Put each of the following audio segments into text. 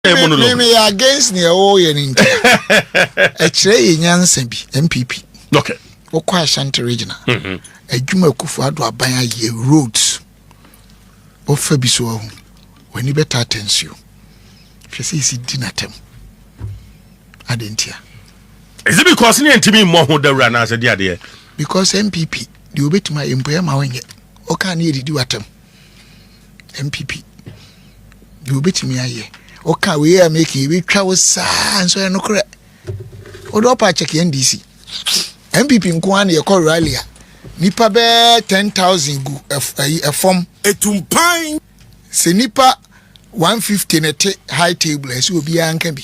Me against near all your inter. A tray in Yansembi, MPP. Okay. Okwa Asante regional. A Juma Kufuado Abaya ye roads. O Fabiso when you better attends you. She says it dinner tem. Adentia. Is it because you ain't me more the run as a dear? Because MPP, you bet my employer my o can you do at them? MPP. You bet me a year. Okay, we are making we travel and so no correct. Odo pa check NDC. MPP nkwani e call rally. Nipa be 10,000 gu a form etumpan. Se nipa 150 net high table so obi an kan bi.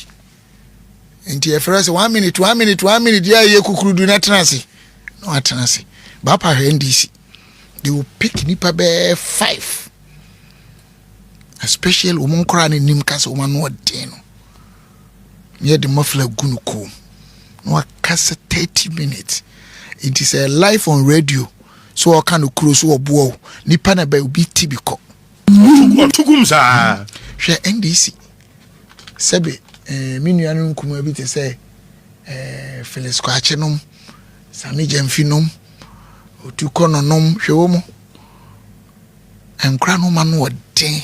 Enti e first 1 minute ya ye kukurudu na tenase. No atenase. Ba pa NDC. They will pick nipa be 5. Especially woman crying nim kasa woman no den no near the muffler gunu ko no kasa 30 minutes. It is a live on radio so I can close or bow nipa na ba obi tibiko tugum sa hwe NDC sebe minuanu nkuma bi te say Felix Kwachenom Sami Jemfinom otukononom hwe wo mo enkra no man no den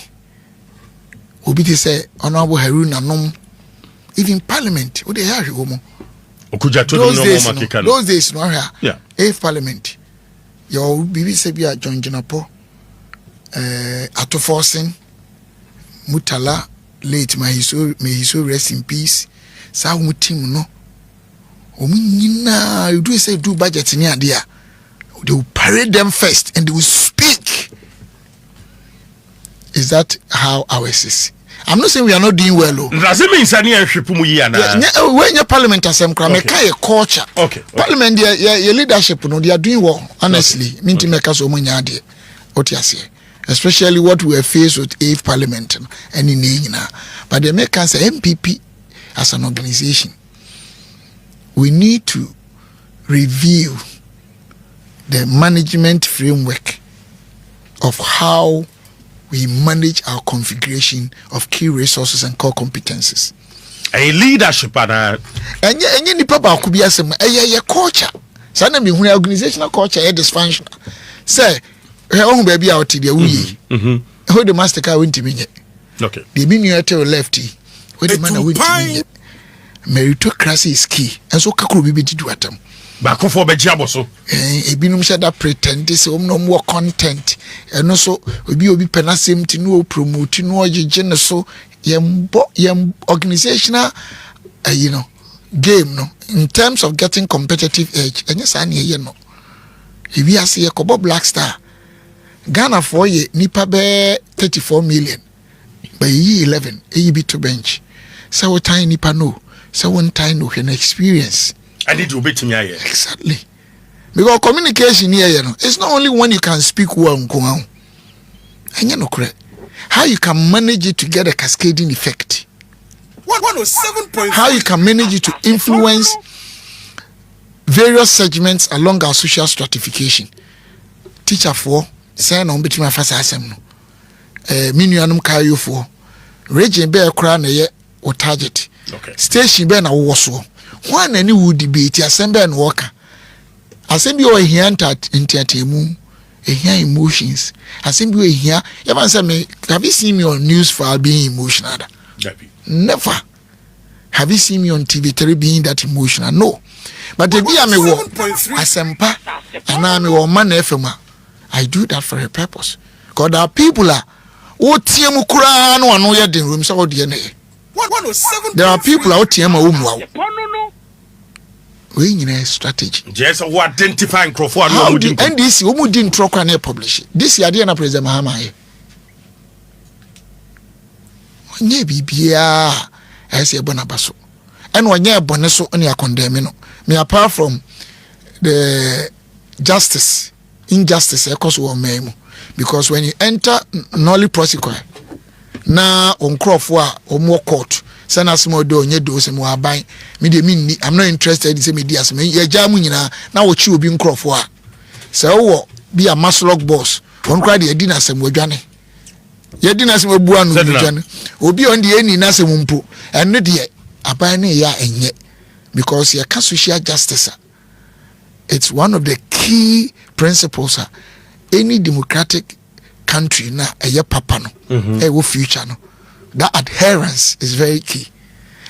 obi te say honorable Haruna nom even parliament wo dey hear woman okuja to no makeka no those days no here yeah if parliament your bibi say bia John Jinapo Atoforsen Mutala late may he so rest in peace sa wo team no o nyina you do say do budget ni ade a they will parade them first and they will speak. Is that how ours is? I'm not saying we are not doing well. Does it mean Sani and Shipumu? When your parliament has some crime, a culture. Okay. Parliament, your leadership, no, they are doing well, honestly. Mean to make us omunyadi. What you say? Especially what we are faced with if parliament and in Nina. But they make us MPP as an organization. We need to review the management framework of how we manage our configuration of key resources and core competencies. A leadership and any nipa ba ku bia sem a culture. Sana me hu organizational culture is dysfunctional. Say ohun ba bia oti de wuyi. Who the master car went to me. Okay. The menu to lefty. Where the man went to me. Meritocracy is key. And so kakro bi do atam. Ba ko for be jiabo so. Ebinum sha da pretend say no more content. And also obi penasem ti no promote no ogege ne so yem organizational game no in terms of getting competitive edge. Enya sa na ye no. Ebi ase ye kobo Black Star. Ghana for ye nipa be 34 million. By ye 11 be to bench. So what time nipa no. So one time no an experience. I need to bet me here. Exactly. Because communication here, it's not only when you can speak well, and you know correct. How you can manage it to get a cascading effect. 107.5. How you can manage it to influence various segments along our social stratification. Teacher for saying on between my first assembly. Minuanum kayo for region bear crown ye or target. Okay. Station ben a waso. One any would debate assembly and worker. Assembly or here entertainment, here emotions. Assembly here. You answer me. Have you seen me on news for being emotional? Never. Have you seen me on TV3 being that emotional? No. But the day I'm a war, Asempa, and I'm a man FM. I do that for a purpose. Because there are people who team kura no ano ya den room so DNA. There are people out here who we need a strategy. Just who identifying Crawford. How do NDC who didn't talk and publish it? This year, Diana President Mahama. Nye bibia ese bonabaso. And when ye boneso on your condemn. Me apart from the injustice, because when you enter nolly prosecute, now on Crawford or more court. Sana small do nye do se mo aban me de minni I'm not interested in say media se me ye jamu nyina na wo chi obi nkrofo a se wo be a maslog boss won kra de adi na sem wadwane Yedi na se mabu anu dwan obi on de eni na se mumpo eno de aban na ya enye because you can social justice. It's one of the key principles any democratic country na eye papa no e wo future no. That adherence is very key.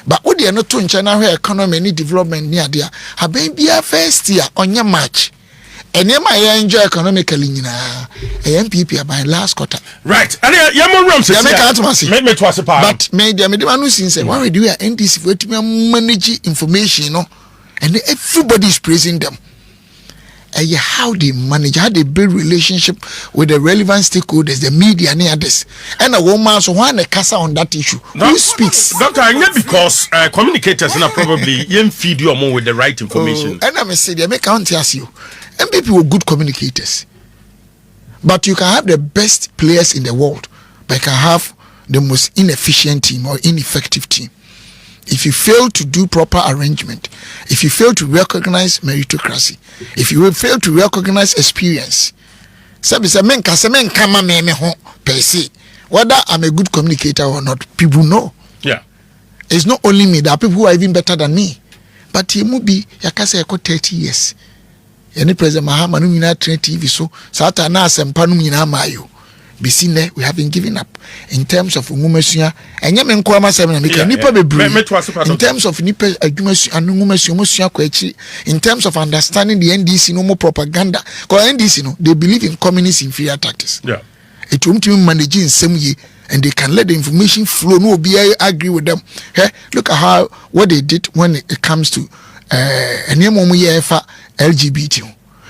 But what they are not to China where economy ni development near there have been be a first year on your match. And then I enjoy economically in MPP by last quarter. Right. And you room says me to us but me the me since why we do NDC for to manage information, you know, and everybody is praising them. And how they manage, how they build relationship with the relevant stakeholders, the media and others. And a woman so one a casa on that issue. Who speaks? Doctor, because communicators are probably feed you more with the right information. And I'm say they make count ask you. And people were good communicators. But you can have the best players in the world, but you can have the most inefficient team or ineffective team. If you fail to do proper arrangement, if you fail to recognize meritocracy, if you fail to recognize experience, whether I'm a good communicator or not, people know. Yeah. It's not only me, there are people who are even better than me. But he will be, 30 years. Any President Mahama no nyina train TV so sata na asempa no nyina mayo be seen there we have been giving up in terms of ngumasua enye me nko amasem na meka nipa bebre in terms of nipa adwumasua anu ngumasua musua kwa echi in terms of understanding the NDC no more propaganda because NDC no they believe in communist inferior tactics. Yeah, it won't even manage in some ye and they can let the information flow. No be I agree with them. Hey, look at how what they did when it comes to LGBT.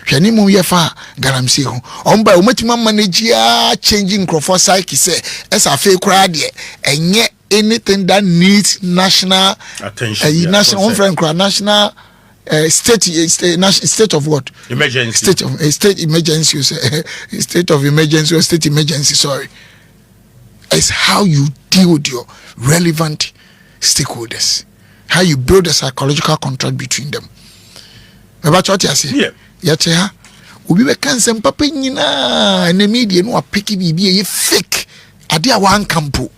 Hwani mu yefa galamsi ho omba umatima manage changing crofo psyche say esa fe kra de enye anything that needs national attention, national national state of what emergency state emergency state of emergency or state emergency, sorry. It's how you deal with your relevant stakeholders, how you build a psychological contract between them. About what you say? Yeah. Yet, we be cancel papa nyina and the media no apiki bibi fake. Adia one campo.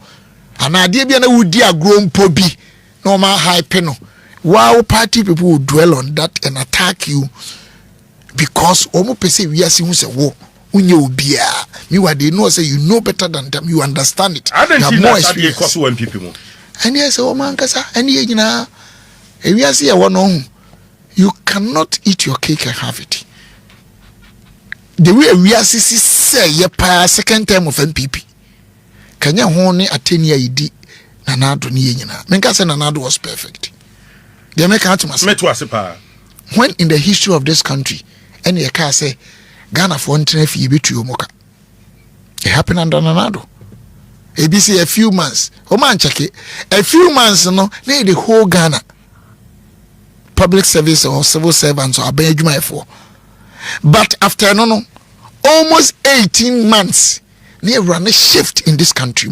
And idea be na would dear grown pobi. Normal high penal. Wow, party people will dwell on that and attack you because almost per se we are seeing a war. You be me they know say you know better than them, you understand it. I don't more experience. People. And yes, oh man, kasa and you know, if we are see one on, you cannot eat your cake and have it. The way we are say ye pa second term of MPP. Kanya hone atenia idi nanado ni yenyina. Menka say nanado was perfect. They make out to when in the history of this country, any a car say Ghana for one fi betu yomoka. It happened under Nanado. ABC a few months. Oh man, check it. A few months, no, they the whole Ghana public service or civil servants or abejuma for. But after no, almost 18 months, they run a shift in this country.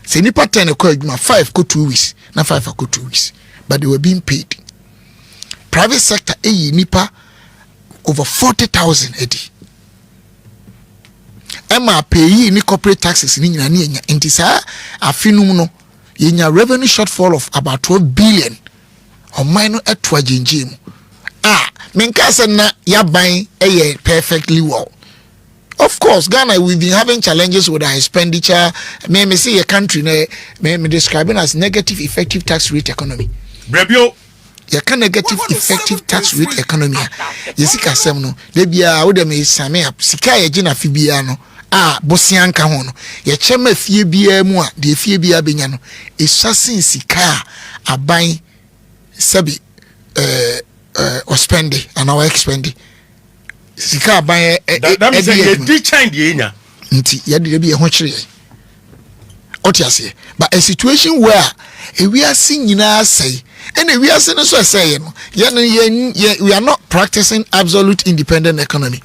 Say nipa 10 a 5 go 2 weeks, na 5 go 2 weeks. But they were being paid. Private sector, nipa over 40,000 a day. Emma pay ni corporate taxes ni nyina ni enya. Enti saa afinum no yenya revenue shortfall of about 12 billion. O mine no etwa jinjim. Menka say na yaban perfectly well. Of course, Ghana, we've been having challenges with our expenditure. Me see a country me describing as negative effective tax rate economy. Brebio. You can negative effective tax rate economy. Yesika sem no. De bia wo de me same up. Sika ye gina fi bia no. Bosianka ho no. Ye chema fie bia mu a, de fie bia benya no. Esasin sika aban sabi or spending and our expending. Sika aban that means ye di change ye nya. Nti ye de bia ho kire. Otiase. But a situation where we are seeing nyina say and we are saying so say we are not practicing absolute independent economy.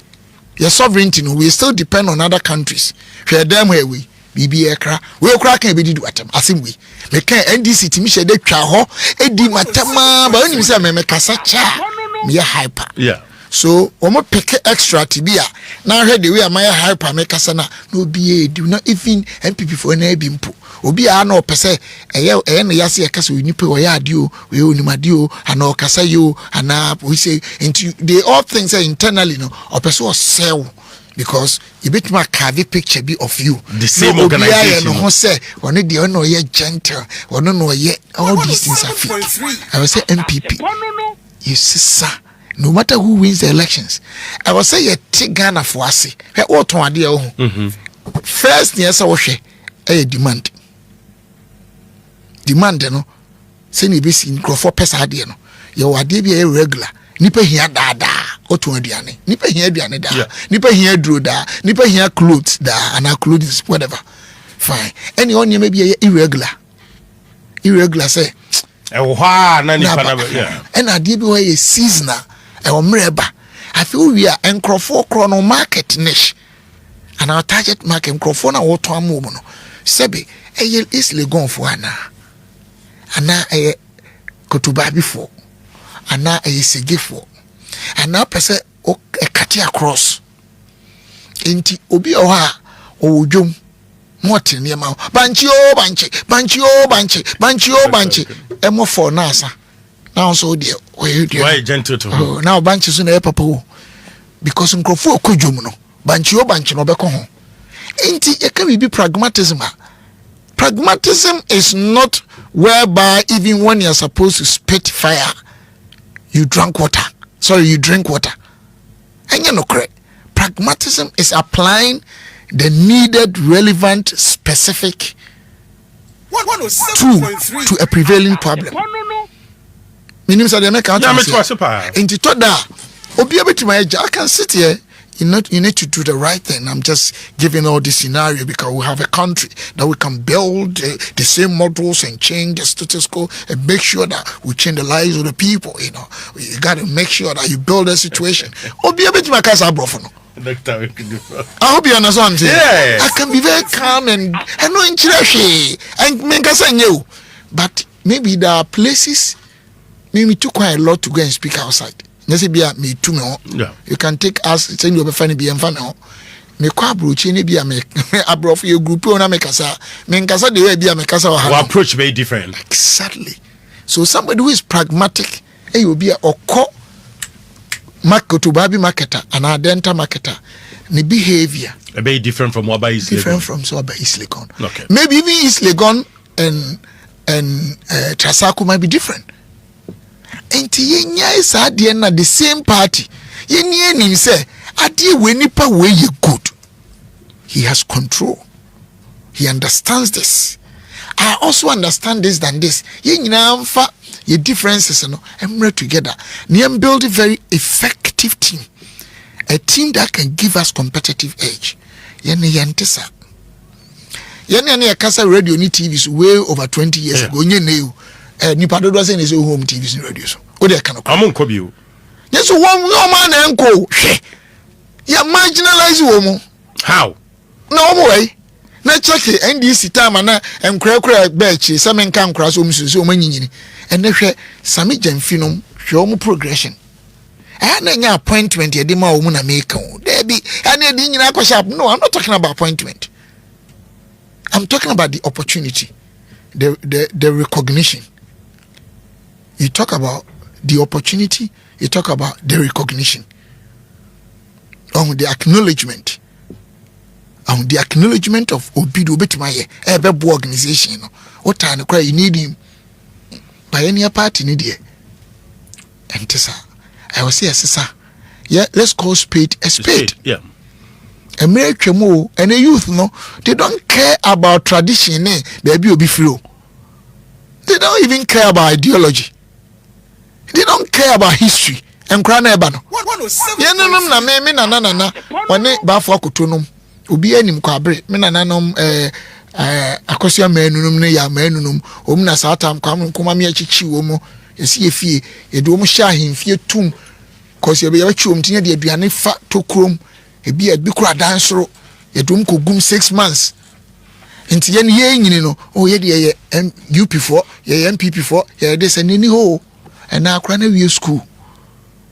Your sovereignty no, we still depend on other countries. Where them where we BB Accra, we Accra can be do atem asim we. Me can NDC timi she de twa ho edi matama ba oni say me kasa cha me hyper. Yeah. So omo pick extra tibia na hwe the way my hyper make asana no be do not even MPP for na bi mpo obi a na opese eye na yase e kasa onipa wo ya ade o we onimade o ana okasa yo ana we say into they all things internally no opese o sell because you bit my carve picture be of you the same organization no ho say one dey no ye gentle one no ye all these things are fake. I will say MPP you see sir, no matter who wins the elections I will say ye take Ghana for ase he o ton ade e ho first yes wo hwe e demand no say ni be sin crofo pesa ade no ye wade bi e regular nipa hia dada otu aduane nipa hia aduane da nipa hia duro da nipa hia clothes da ana clothes whatever fine any on you maybe irregular say e wo ha na nipa na and ade bi wo ye seasonal e wo mreba I feel we are encrofo chrono market niche and our target market encrofo na wo to amu no sebe e is legon for ana e kotuba before ana a segefo ana pese o kati across enti obi o ha o dwom motin ne ma banchi emo for nasa now so there why gentle to oh now banchi so na papa o because nkrofo okodwom no banchi no beko ho enti e ka bi pragmatism is not whereby even when you are supposed to spit fire you drink water. And you know correct. Pragmatism is applying the needed, relevant, specific tool to a prevailing problem. Meaning so they make out. Into that, I can sit here. You need to do the right thing. I'm just giving all this scenario because we have a country that we can build the same models and change the status quo and make sure that we change the lives of the people. You know, you got to make sure that you build a situation. I hope you understand. Yes. I can be very calm and no interest. But maybe there are places, maybe too quite a lot to go and speak outside. Me too me. You can take us send you be funny be enfame me kwa approach ni bia me abrof your group na me kasa the way bia me kasa our approach very different. Exactly. So somebody who is pragmatic you be a oko market to baby marketer and adenta marketer the behavior a very different from what is different from so by East Legon. Okay. Maybe even East Legon and Trasaku might be different. Enti yenya is ade na the same party yenya nim say ade we nipa we ye good. He has control. He understands this. I also understand this than this. Yenya mfa your differences no emre together. Niam build a very effective team. A team that can give us competitive edge. Yenya yantesa. Yenya ne kasa radio ni TV so way over 20 years ago nye nipa dodo say is home TVs and radios. O dey kan amon ko bi o. Yes one man enko hwe. Ya marginalize wo mo. How? Na wo way. Na check NDC time na enkura bechi se men kan kura so msusu o manyinyini. Ene hwe Sami Jamfinom hwe o mo progression. Na nya appointment ye de ma wo mo na make o. There be na di nyina kwa sharp. No, I'm not talking about appointment. I'm talking about the opportunity. The recognition. You talk about the opportunity, you talk about the recognition. The acknowledgement. The acknowledgement of Obido Betmaye, a web organization. What time you need him by any party need ye. And Tessa, I will say, Sissa, yeah, let's call spade a spade. Yeah. American mo and the youth no, they don't care about tradition, baby will be flow. They don't even care about ideology. They don't care about history. And crana ebano. Yenum na me na wane ba fo akotonum. Obi anim kwa bre. Me na nanom akosia manunum ne ya manunum. Om na satam kwa nkoma me achichi wo mo. Yesi efie. Ye de om hya ahemfie tum. Cause ye be yachi om tinye de aduane fa tokrom. Ebi e bi kura dansoro. Ye dum kogum 6 months. Nti ye nyini no. Oh ye de ye UP4, ye MPP4, ye de senini ho. And now Accra we school.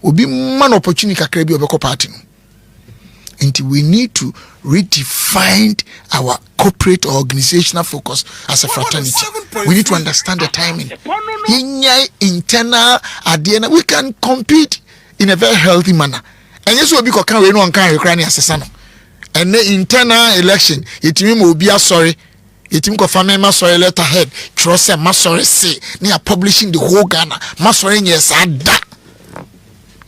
obi man opportunity kakra bi obeko party no. Until we need to redefine our corporate or organizational focus as a fraternity. We need to understand the timing. Internal idea, we can compete in a very healthy manner. And yes, we can we no can Ukraine asesano. And the internal election, it will be sorry. It will confirm my sorry letterhead. Trust my sorry say. They are publishing the whole Ghana. My sorry yes,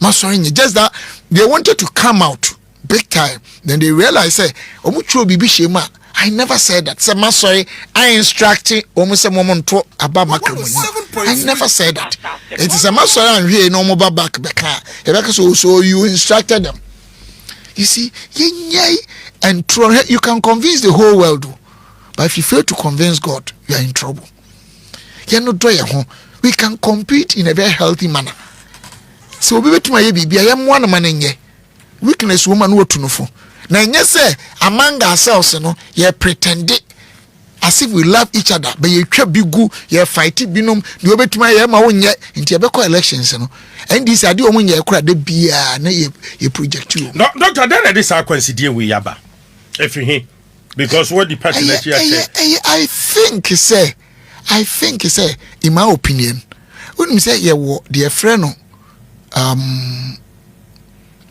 my sorry just that they wanted to come out big time. Then they realize, say, I never said that. Say, I'm sorry, I instructed almost a moment to about matrimony. I never said that. It is a master and here no more back. So you instructed them. You see, and you can convince the whole world, but if you fail to convince God, you are in trouble. You're not doing home. We can compete in a very healthy manner. So we to my baby. I am one man in here. Weakness woman wo to no fo na nye say among ourselves no ye pretend as if we love each other but ye twa bigu ye fight binom de obetuma ye ma wonye nti ye be call elections no and this ade omo nye kura de bia na ye project you no doctor then this consider we yaba if you because what the person that you I think say in my opinion when say ye wo de friend no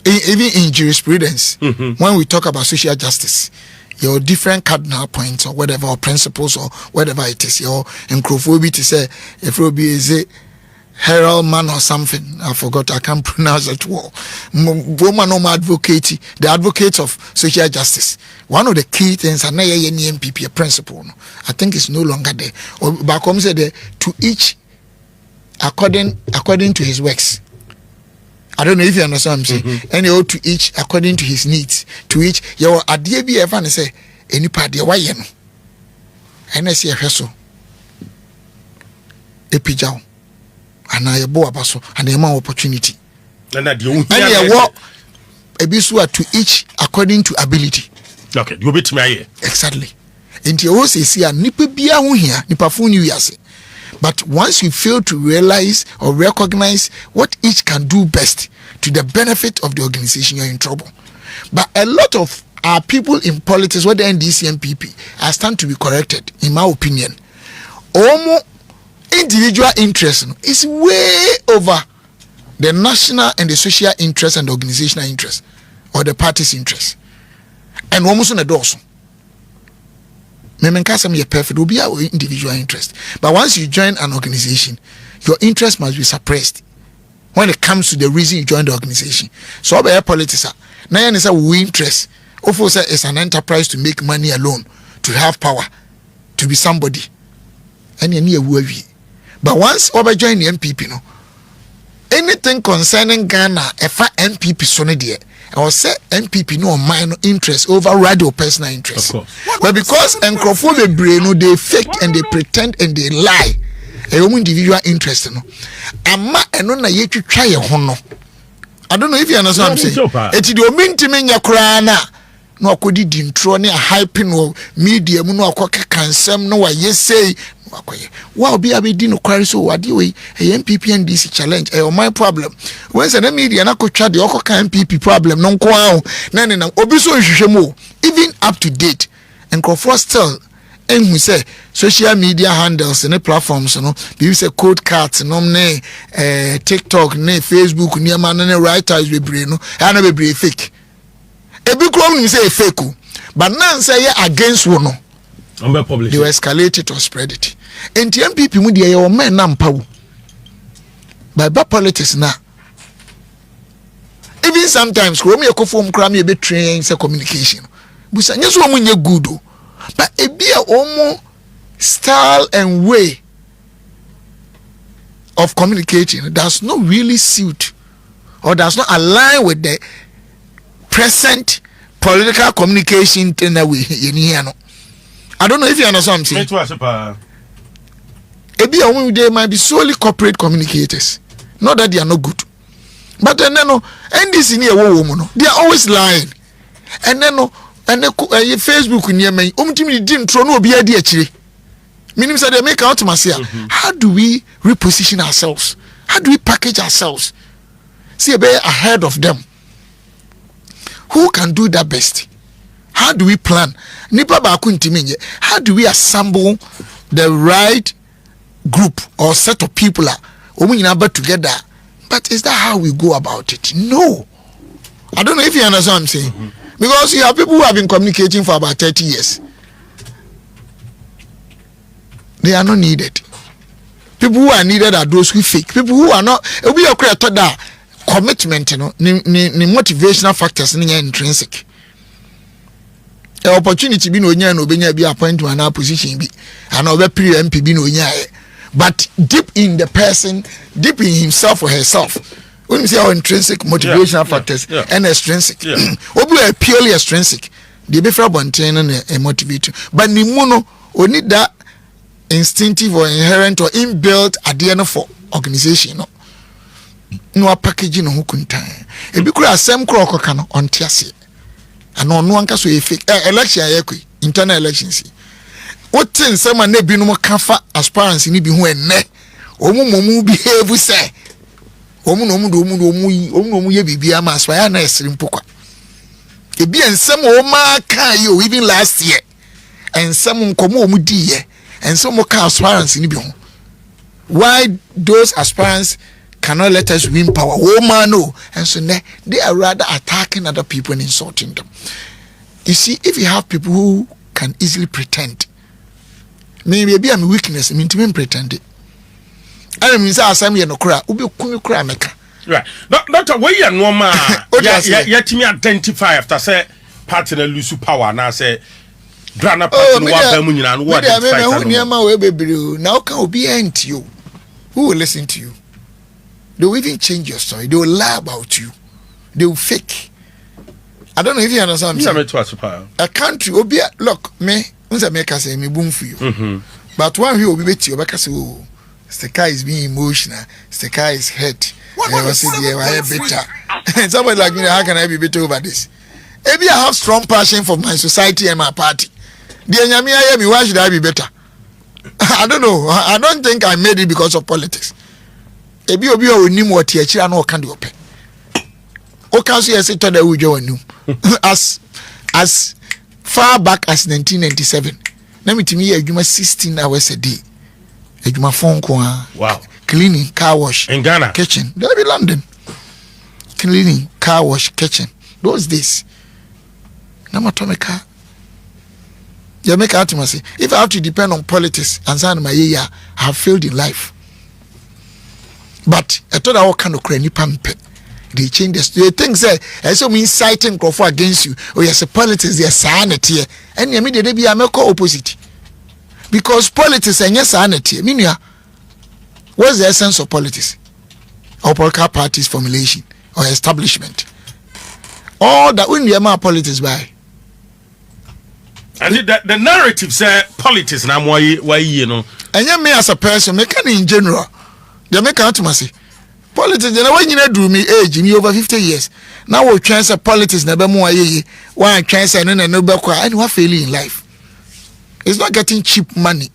even in jurisprudence, when we talk about social justice, your different cardinal points or whatever, or principles or whatever it is, your encrophobia to say, if it be a herald man or something, I forgot, I can't pronounce it well. Woman or advocate, the advocates of social justice. One of the key things, and NPP principle, I think it's no longer there. Or back home said, to each according to his works. I don't know if you understand what I'm saying. And you to each according to his needs. To each, your idea be ever and say, any party, why you know? And I say a vessel, a pijao, and I a boa basso, and a more opportunity. And that you walk a bisua to each according to ability. Okay, you bit me. Exactly. And you also see a nipper be a here, nipper phone you yase. But once you fail to realize or recognize what each can do best to the benefit of the organization, you're in trouble. But a lot of our people in politics, whether NDC and PP, are stand to be corrected, in my opinion. Almost individual interest is way over the national and the social interest and the organizational interest or the party's interest. And almost on the doors. Perfect will be our individual interest, but once you join an organization, your interest must be suppressed when it comes to the reason you join the organization. So by politics now is a interest of course it's an enterprise to make money alone, to have power, to be somebody, and you need. But once over join the MPP no, anything concerning Ghana if MPP so dear or say MPP no minor interest over radio personal interest. But because encrophobia brain no, they fake and they pretend and they lie. A woman individual interest no. Ama eno na ye twitwa ye ho no. I don't know if you understand what I'm saying. Eti de omintimi nya kura na no akodi di intro ne a hype no media mu no akoka kansem no wa yesei akoye. Wa obi abedi no kware so wade we MPP and DC challenge my problem. When say the media na kotwa de okoka MPP problem no nko aho na ne na obi so nhwehwemu even up to date encrophobia still and we say social media handles and platforms no be say code cards no ne TikTok ne Facebook ne man ne writers we brain no and be brain fake e bi krom ni say fake but now say against one no they will escalate it or spread it and the MPP mu dey your men na mpa wo by politics na even sometimes krom ye kofom kram ye be train say communication busa nyeso mo nye good o. But it be a almost style and way of communicating does not really suit or does not align with the present political communication in a way. I don't know if you understand what I'm saying. It be a woman they might be solely corporate communicators. Not that they are not good. But then and this in here woman, they are always lying. And then and Facebook near me didn't throw no be idea actually meaning say they make out myself. How do we reposition ourselves? How do we package ourselves? See, be ahead of them. Who can do that best? How do we plan? Nipa ba kuntimi. How do we assemble the right group or set of people? Together. But is that how we go about it? No. I don't know if you understand what I'm saying. Because you have people who have been communicating for about 30 years. They are not needed. People who are needed are those who fake. People who are not. It will be a creator that commitment, you know, ni motivational factors ni intrinsic. The opportunity be no nya no be nya be appointment na position be and obe pre MP be no nya. But deep in the person, deep in himself or herself, when you say our intrinsic motivational factors and extrinsic, obi are purely extrinsic. They be for bonten and motivate. But ni mono we need that instinctive or inherent or inbuilt idea for organization. No packaging no hukunta. E bi kura asem kura okoka no ontiase. Ano no anka so e fake election ayekwi internal elections. Wotin nsema na bi no kafa aspirants ni bi ho enne. Omumomu behave say. Omu ye bibia ma aspire na esiri mpokwa. E bi ensem o ma kan yo even last year. Ensem nkomo omu di ye. Ensem ka aspirants ni bi ho. Why those aspirants cannot let us win power? Oh man, no. And so they are rather attacking other people and insulting them. You see, if you have people who can easily pretend, maybe I'm a weakness, I mean to pretend it. I mean, I'm no cry, ubi kumi cry maker. Right. Doctor, where you normal? Yet me identify after say party lose power now say grana party no wa bamu nyina no wa identify. Now can be end you. Who will listen to you? They will even change your story. They will lie about you. They will fake. I don't know if you understand what I'm saying. A country will be look, me, make us say me boom for you. But one who will be with you, because oh, the car is being emotional, the car is hurt. I say, I am bitter. Somebody like me, how can I be bitter over this? Maybe I have strong passion for my society and my party. Why should I be better? I don't know. I don't think I made it because of politics. Ebi obi o nim what e kira na o kan de ope o kan so yes to da ujo anu as far back as 1997 na mitimi ye adwuma 16 hours a day adwuma phone ko wow cleaning car wash in Ghana kitchen there be London cleaning car wash kitchen those days na matomeka you make out to say if I have to depend on politics and say my year I have failed in life. But I thought I kind of cranny pump. They change the things say as so inciting for against you. Oh yes, politics their sanity. And you immediately be a opposite. Because politics and yes sanity. Meaning what's the essence of politics? Or political parties formulation or establishment. All that when you are politics by. And the narrative say politics now why you know. And you me as a person, make in general. They make out to me say politics. Then when you do me age, me over 50 years. Now we try say politics never more ye. Why try say no be kwa and what failing in life. It's not getting cheap money.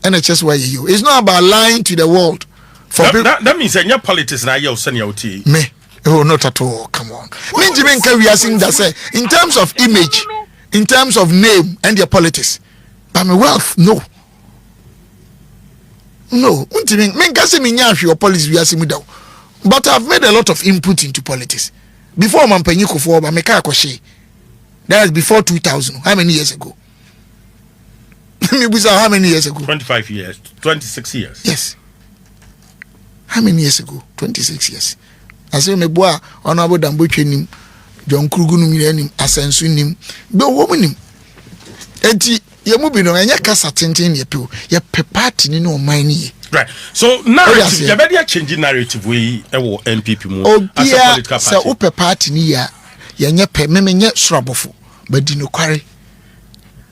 And it's just why you. It's not about lying to the world. For that means that your politics now you send your tea. Me, oh not at all. Come on. Me Jimmy we are saying that say in terms of image, in terms of name and your politics, but my wealth no. No, your policy we are down. But I've made a lot of input into politics. Before Mampenyiko for Mameka Koshe. That is before 2000. How many years ago? How many years ago? 25 years. 26 years. Yes. How many years ago? 26 years. I say me boy honorable Dambo Chenim, John Krugunu Milenim, Asensu nim, be woman. Enti you move no anya kasa tenten ye pe ye pepati ni no man ye right so narrative you better change narrative we e wo NPP mu as a political party so o pepati ni ya ye nye pe me nye sorabofo but di no kware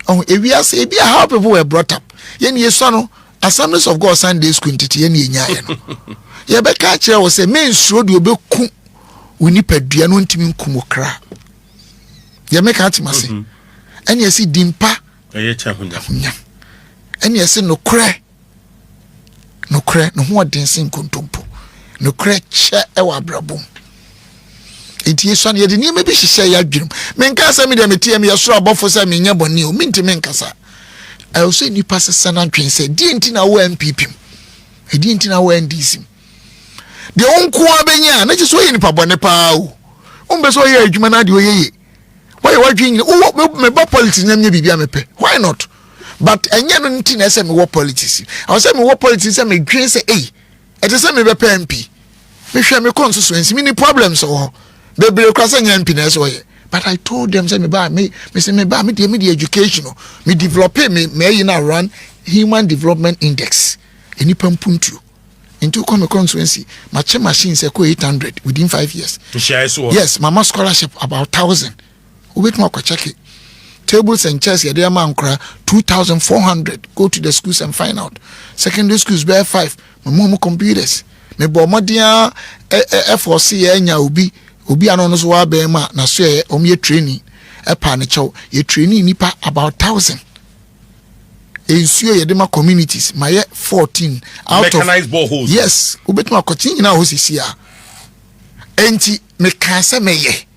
oh ewiase e bia how people were brought up ye ne so no Assemblies of God Sunday School ntete ye ne nya ye no ye be ka kire wo say men suro de obeku oni padua no ntimi nkum okra ye me ka timase ene ye si dimpa and yes, no cray, no ho densin contumpo. no kreche ewa brabum enti yeso na yede niam bi hihye ya adwum menka sa me de metie me yeso abofo sa me nya boni o minti menkasa I also ni pasesa na ntwen se di enti na wo MPP di enti na wo NDC de onko abenya na chiso ye ni pabone pa o umbe so ye adwuma na de oyeye why wadwin o me ba politics na me bibia mepe why not but enye no nti na se me wo politics I say me wo politics se me dwen se e te se me be MP me hwe me constituency me ni problems o bebre kwasa nya MP na so ye but I told them say me say me the education me develop me na run human development index eni pampuntu into come constituency my machine say ko 800 within 5 years yes mama scholarship about 1,000 wait more check it tables and chairs here ma nkra 2,400 go to the schools and find out secondary schools bear 5 my mom computers me bo modia F4C enya obi anono so wa be ma na so ye omye training e pa ne chew ye training nipa about 1,000 ensuo ye de ma communities ma ye 14 out mechanized boreholes yes obetuma kotin na hosisi a enti me kan se me ye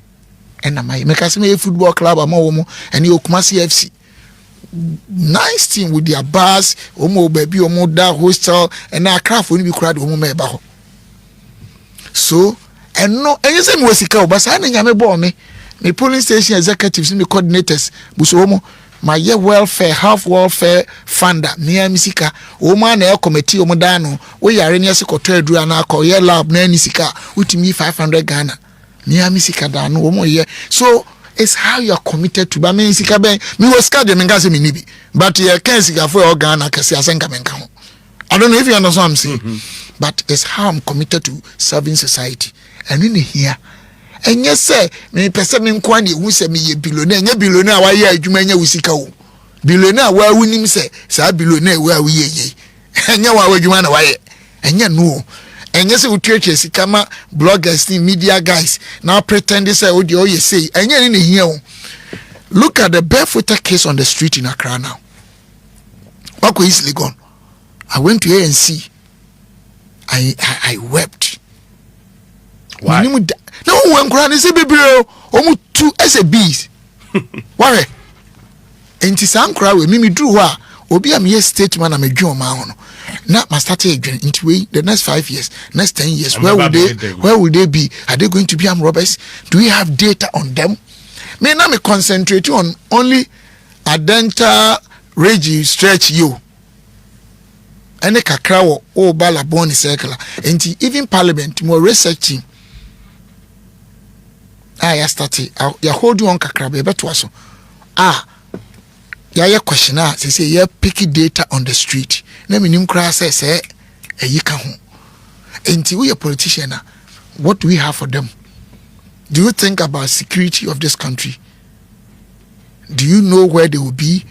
ena ma me kan se me football club amawo mo ene okuma CFC nice team with their bars omo baby omo da hostel and Accra for ni bi kura de omo ma e ba ho so and no and you say me wasika obasa na nyame bo me polling station executives me coordinators buso omo my year welfare half welfare funder near misika omo na e committee omo da no wo yare ne sekoto adura na akọ ye lab na nisika utimi 500 Ghana near misika da no omo ye so it's how you are committed to ba me sika ben me was card me ngase me nibi but ye can sika for Ghana kase asenka menka ho I don't know if you understand what I'm saying but it's how I'm committed to serving society and in here and yes say me pese me nkwani hu se me ye billionaire nya billionaire wa ye adwuma nya wusika wo billionaire wa wunim se sa billionaire wa wo ye nya wa adwuma na wa ye enya no enye se utweche sika ma bloggers ni media guys now pretend say o de o ye say enya ni here o look at the barefooter case on the street in Accra now wako easily gone I went to ANC I wept. Why? No one crying. Say, baby, almost 2 SABs. Why? And to some cry with me, drew her. Obi am yes statement. I'm a John Mahono. Now, my started into the next 5 years, next 10 years. Where would they be? Are they going to be armed robbers? Do we have data on them? May not me concentrate on only Adenta Reggie stretch you. Ene kakra wo o bala boni circle enti even parliament more research team ya start ya hold you on kakra be beto aso ya question say ya pick data on the street na minim kra say eyi ka ho enti we a politician what do we have for them? Do you think about security of this country? Do you know where they will be?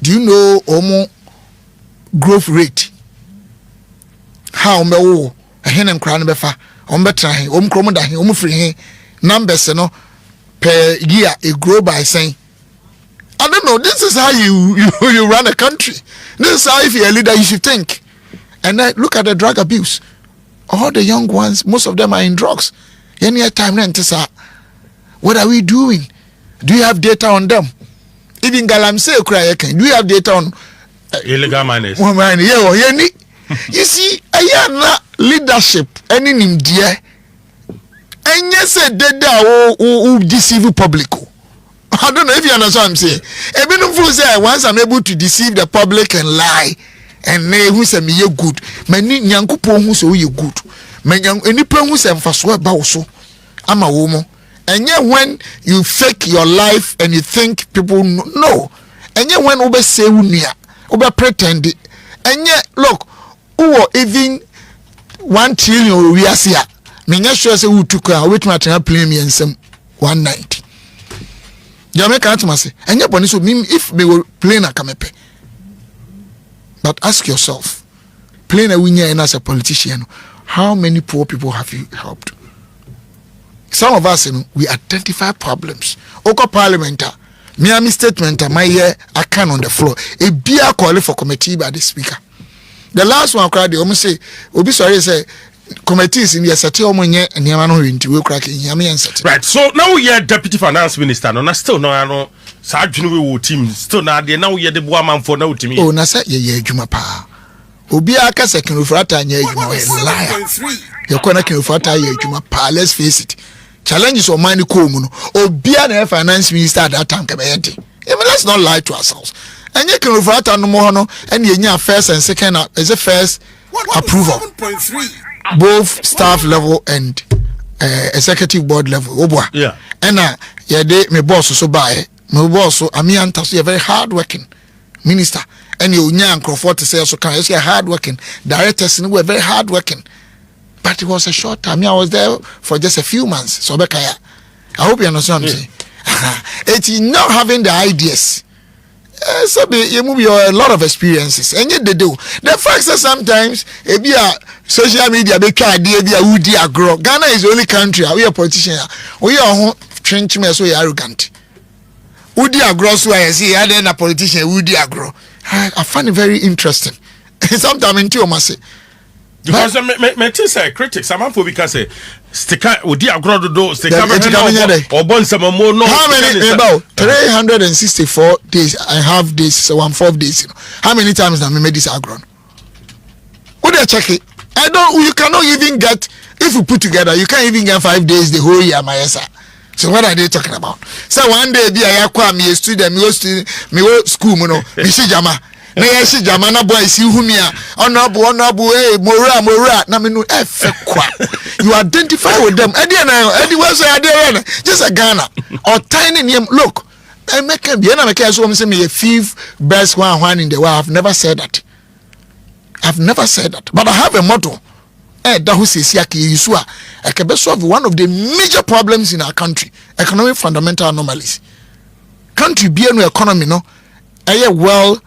Do you know omo growth rate how me wo ehene nkra no befa ombetra he omkromo da he omfri he numbers no per year it grow by saying I don't know, this is how you run a country. This is how if you're a leader you should think. And then look at the drug abuse. All the young ones, most of them are in drugs. Any time what are we doing? Do you have data on them? Even Galamsey do you have data on illegal miners? You see, I leadership any nim dear. And yes, data who deceive public. I don't know if you understand what I'm saying. Even if once I'm able to deceive the public and lie, and who say me you good, many nyankupo who say you good, any person who say faswa bauso, I'm a woman. And yet when you fake your life and you think people know, and yet when ube say unia, ube pretend it, and yet look, who even 1 trillion we are here. Me not sure say who took a wait my time play me and some 190. Jamaica atmasi. And yet so if they were playing a kamepe. But ask yourself, playing a winner and as a politician, how many poor people have you helped? Some of us, we identify problems. Oko parliamenta, Miami statement, my year, I can on the floor. A beer call for committee by the speaker. The last one crowd they almost say obi sorry say committees in the sati omonye niam no nti we crack yame ensati. Right. So now we are deputy finance minister no na still no ano sa adwene we wo team still na de now we the boa man for na utimi. Oh na say ye adwuma pa. Obi aka second frata anya adwuma we liar. Ye kwana kin frata ye adwuma pa, let's face it. Challenges of money ko mu no. Obi na finance minister at that time ka be yede. Let's not lie to ourselves. And you can refer to no more no and you first and second is a first approval. Both staff level and executive board level. Yeah. And yeah, my boss so by my boss so a very hard working minister. And you young Crawford to say so can you say hard working directors were very hard working. But it was a short time. I was there for just a few months. So I hope you understand what I'm saying. It is not having the ideas. So you move a lot of experiences, and yet they do. The fact that sometimes if you are social media, be idea, be a woody agro. Ghana is the only country we are politicians. We are trench me so arrogant. Woody agro, so I see, and then a politician woody agro. I find it very interesting. Sometimes in two say. Because me say critics, I'm for because say stika woody agro do stika or born some more no. How many about 364 days I have this so 1/4 days, you know. How many times have I made this agro? Would I check it? You cannot even get, if you put together, you can't even get 5 days the whole year, my sir. So what are they talking about? So one day be a student, me go school, you know, me see jama. Na yeshi jamana boy si humia honorable mora na me no kwa. You identify with them. Edi was just a Ghana or tiny name. Look, I make so say me a fifth best one in the world. I've never said that. But I have a motto. That who says yaki yisua. I can solve one of the major problems in our country: economic fundamental anomalies. Country be no economy no. Well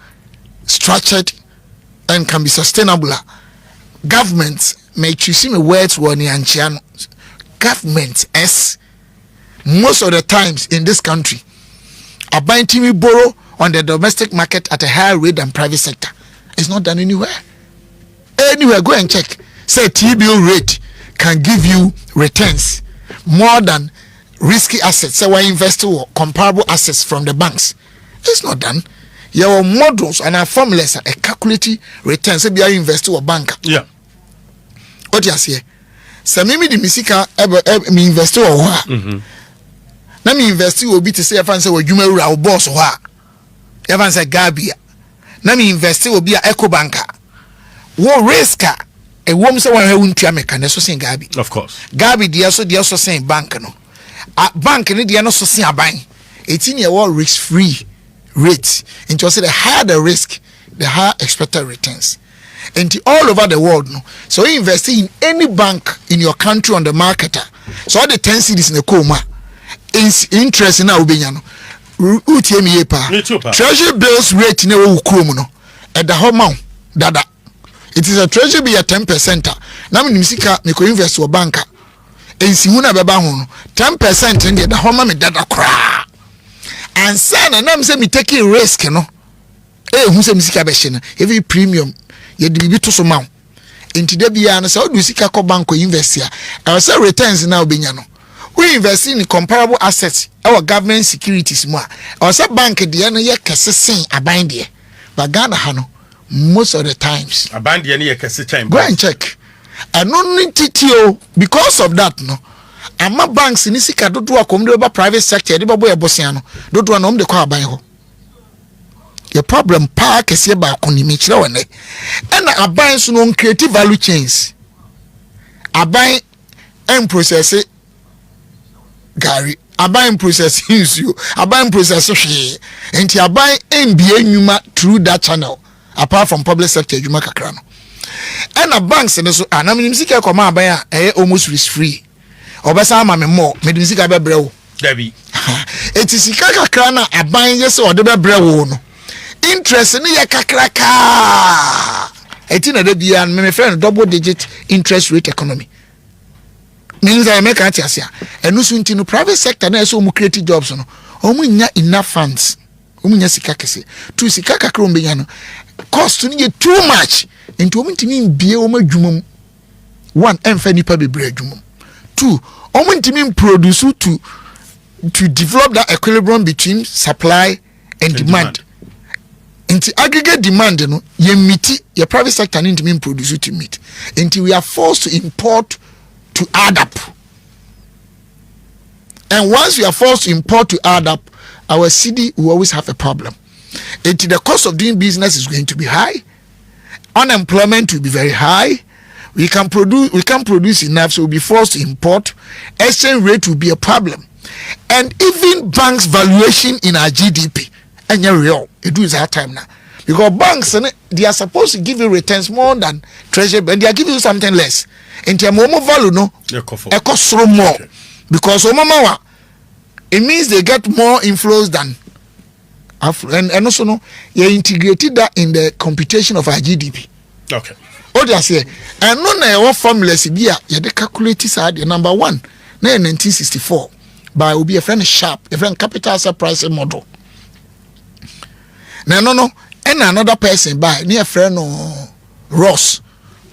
structured and can be sustainable. Governments may choose me words one and government as most of the times in this country are buying to borrow on the domestic market at a higher rate than private sector. It's not done anywhere. Anywhere, go and check. Say T-bill rate can give you returns more than risky assets. Say we're investing comparable assets from the banks. It's not done. Your models and our formulas are calculating returns. Say be a investor or banker. Yeah. What you say? So maybe the misika me investor or what? Na me investor will be to say if I say you may our boss or what? If I say Gabia. Na me investor will be a eco banker. What risk? A woman say one who won't try make and so saying Gabi. Of course. Gabi they also saying bank no. A bank ni they no so saying a bank. 18-year risk free rate. And to say the higher the risk, the higher expected returns. And all over the world, no. So you invest in any bank in your country on the market. So all the 10 cities in the coma is interest in our Ubenyano. Treasury bills rate in the at the home amount. Dada. It is a treasury be a 10%. Now me nisika me ko invest to a banker. And si huna beba hono 10% in the home me dada kra. And sana na me say me taking risk no. Who say me sika be hye no. Every premium ye de bibi to so ma. Enti da bia no say odu sika ko bank ko invest ya. I say returns na obenya no. We invest in comparable assets our government securities mo. I say bank de no ye kesesen aban de. But Ghana ha no most of the times aban de no ye kesesen. Go and check. And only TTO because of that no. Ama banks ni sika dodo akomde ba private sector de babo ebosia no. Dodo na omde kwa aban ho. The problem pa kese ba akoni me kire wone. And aban so no creative value chains. Aban process gari, aban process you, aban process hwe. Enti aban mbie nyuma through that channel apart from public sector nyuma kakra no. And a banks and so na me nimsika koma aban a almost risk free. Obesa ama me more, me nimsika be brewo. Dabi. Eti sika kakra na aban yese ode be brewo no. Interest ni ya kakraka. Eti na de bia me friend double digit interest rate economy. Means I make at yasia. Enu so nti no private sector na so mu create jobs no. Omu nya enough funds. Omu nya sika kese. Tu sika kakra ombenya no. Cost ni too much. Into omintimi bie oma dwumam. One, emfa nipa bebre dwumam. Two, omintimi produce to develop that equilibrium between supply and demand. Into aggregate demand, ye meet your private sector need to produce to meet. Until we are forced to import to add up. And once we are forced to import to add up, our city will always have a problem. Until the cost of doing business is going to be high, unemployment will be very high. We can't produce enough, so we'll be forced to import. Exchange rate will be a problem. And even banks' valuation in our GDP, and you're real, it is our time now. Because banks, they are supposed to give you returns more than treasury, and they are giving you something less. In terms of value, no, it costs more. Okay. Because it means they get more inflows than, and also no, you integrated that in the computation of our GDP. Okay. Oh, they say, and no, na formula sibia, you de calculate the number one, na 1964. By will be a friend sharp, a friend capital asset pricing model. No, and another person by near friend Ross,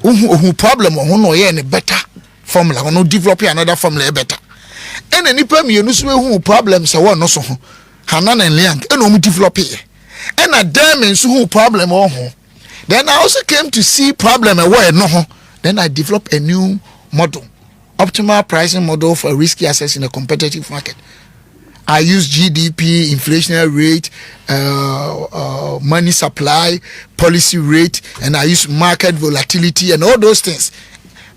who problem or who know any better formula, or no develop another formula better. And any person you know who problems are one also Hanan and Liang, and no develop here. And a damn who problem or who. Then I also came to see problem away no. Then I developed a new model. Optimal pricing model for risky assets in a competitive market. I use GDP, inflationary rate, money supply, policy rate, and I use market volatility and all those things.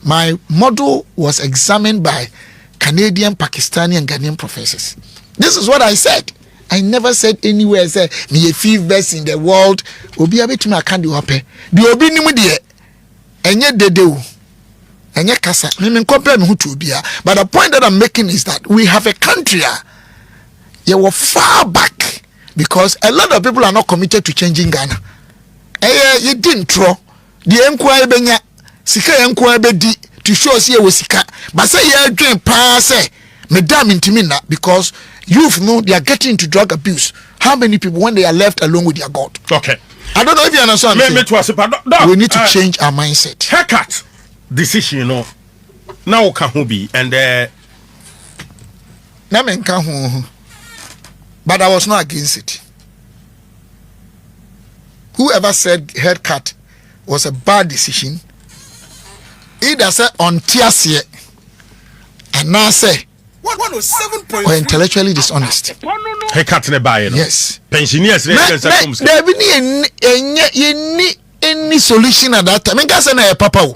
My model was examined by Canadian, Pakistani, and Ghanaian professors. This is what I said. I never said anywhere, say, me a fifth best in the world. Obi abe tumi akandi wape. The obi ni mu de enye dedeu. Enye kasa. Me compare me to obia. But the point that I'm making is that we have a country you were far back because a lot of people are not committed to changing Ghana. You didn't throw the enquiry benya sika enquiry be di to show us here with sika. But say you drink pass Madam intimina because youth know they are getting into drug abuse. How many people when they are left alone with their God? Okay. I don't know if you understand. We need to change our mindset. Haircut decision, now can be and but I was not against it. Whoever said haircut was a bad decision, either say on tiasie and now say or intellectually dishonest. Haircut ne buy no. Yes. Pensioners there be any solution at that time. I mean, say papa.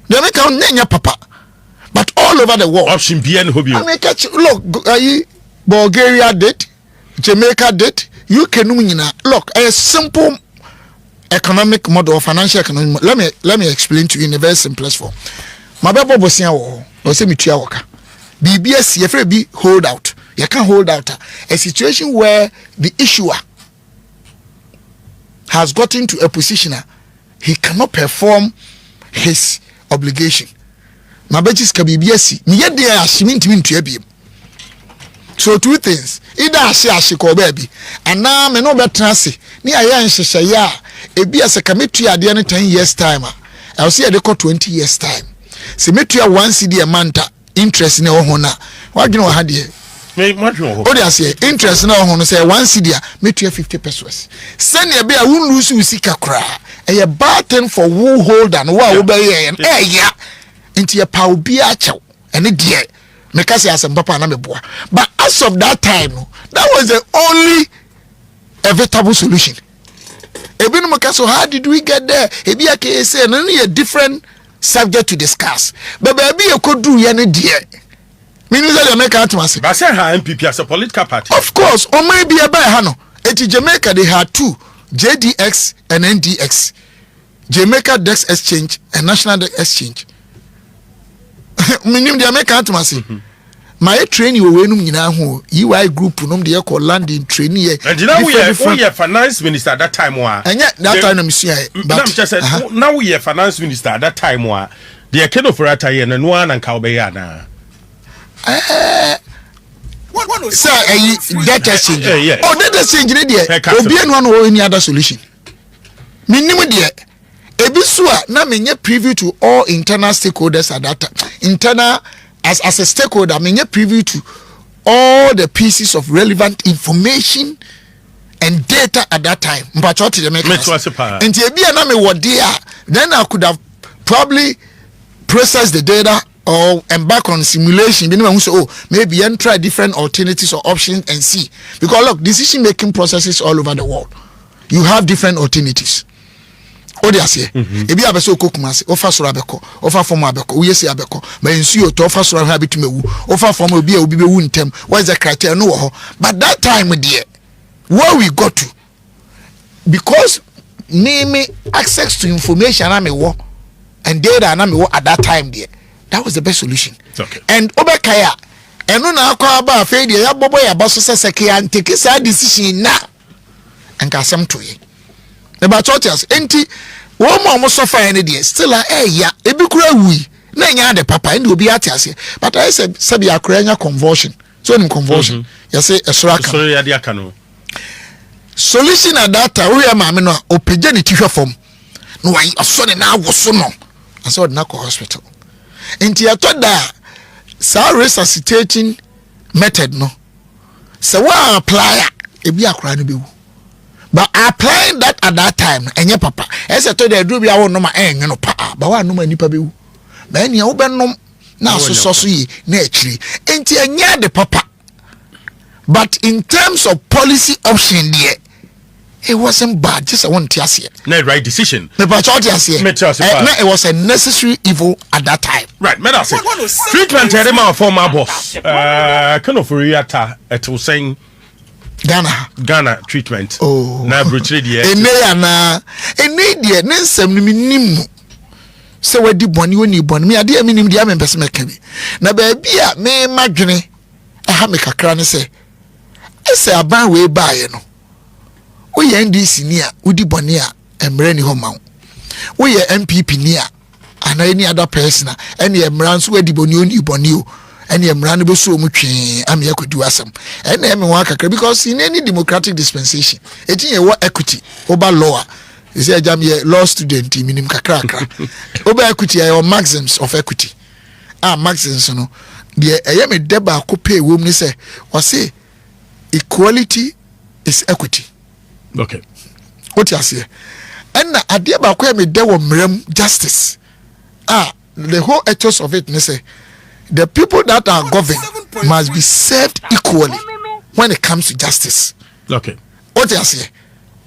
They make out papa, but all over the world. Option B and hobby. I mean, look, Bulgaria did, Jamaica did, UK look, a simple economic model, financial economic. Let me explain to you in a very simplest form. My baby was here, or say me to your worker. BBS, you be hold out. You can't hold out a situation where the issuer has gotten to a position he cannot perform his obligation. My baby is BBS. Me yet there ashiming to be. So two things. Either I call baby, and now me no better say. Ni aya nhehye ya. Ebi as a committee at the end 10 years time. I will see a deco 20 years time. Se metua 1 CD a month interest na ho na. Wa dwene wa ha de. Me madwo ho. O de ase interest na ho no say 1 CD a metua 50 pesos. Send e be a won lose usika kra. E bad thing for who hold and wo be ye. Ya. Nti ye pa obi a chew. Ene de Mekasi asem papa na meboa. But as of that time, that was the only evitable solution. Ebinu mekaso, how did we get there? Ebi a KSA and only a different subject to discuss. But baby, you could do any dear. Meaning that Jamaica atmosphere. But say her MPP as a political party. Of course, or maybe a by Hano. At Jamaica, they had two, JDX and NDX. Jamaica Dex Exchange and National Dex Exchange. Minim the American atmosphere. My training we num nyina ho UI group num de call landing training here. And you know we are finance minister at that time wa. And yet that time me see but just said now we are finance minister at that time wa. The kind of rata here na no an ka obeya na. What sir that exchange. Yeah. Oh that exchange dey there. Obi enu an any other solution. Minim there. Ebisua na menye privy to all internal stakeholders at that time. Internal as a stakeholder, menye privy to all the pieces of relevant information and data at that time. Mpachoti the make. And ebia na me wodia, then I could have probably processed the data or embark on simulation. Maybe and try different alternatives or options and see. Because look, decision making processes all over the world. You have different alternatives. Odiase ebi abeso kokumase ofa soro abeko ofa form abeko uyesi abeko ma ensuo to ofa soro ha bitumewu ofa form obi a obi bewu ntem what's the criteria no ho but that time there where we got to because me access to information na me wo and data na me wo at that time there that was the best solution. Okay. And obekaya eno na akwa aba afa there ya bobo ya baso seseke ya take sa decision na enka asem to ye about churches enti wo mo suffer any there still ya ebi kura wi na nya de papa ndi obi atiase but I said sabi akura nya conversion so in conversion you say esraka so ya dia kanu solution at that time we ma me no opeje ni tihwe form no why aso ne na awoso no aso na ko hospital enti ya to da sa resuscitating method no so wa apply ebi akura no bewu. But applying that at that time, enye papa. Ese to the do bia wo no ma enye no pa. Ba wa no ma nipa bewu. Ba enia wo benom na so yi na akiri. Enti enye de papa. But in terms of policy option there, it wasn't bad. Just I want to say. No right decision. No, but it was a necessary evil at that time. Right, me that say. Treatment ere ma former boss. Kind of reata it was saying Ghana treatment. Oh, na brochire die. Ene die ne nsem no minim. Se wadi boni woni boni me ade minim dia me pese meka bi. Na ba bia me madwene ha me kakra ne se. Ese aban we baaye no. Wo ye NDC ni a wodi boni a emre ni ho ma wo. Wo ye MPP ni a ana any other person a ene emra nso wadi boni oni boni o. And the man be so much am here could do asem. And I mean because in any democratic dispensation, it is what equity over law. You say I'm a law student, minimum kakra. Over equity or maxims of equity. Maxims, you know. The I am a deba could pay women say or say equality is equity. Okay. What you say? And I dear about me there were justice. The whole ethos of it, say. The people that are governed must be served equally when it comes to justice. Okay. What do you say?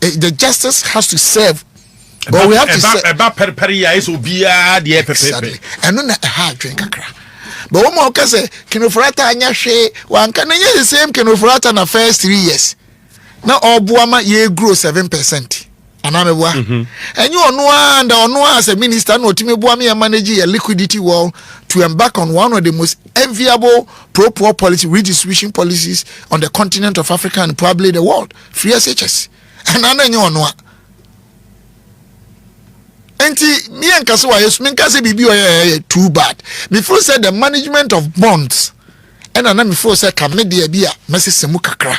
The justice has to serve. But we have to serve. Exactly. And not a hard drink. But one more can say, Kinofrata and Yashe, one can the same Kinofrata in the first 3 years. Now, all Buama ye grew 7%. And I'm a and you know as a minister, no to me, Buami and manage a liquidity wall to embark on one of the most enviable pro-poor policy redistribution policies on the continent of Africa and probably the world. Free SHS. And I know. Enti me and Kaswa yes, me kase bibi too bad. Before said the management of bonds. And I before said Kamedia Bia, Mrs. Semukakra.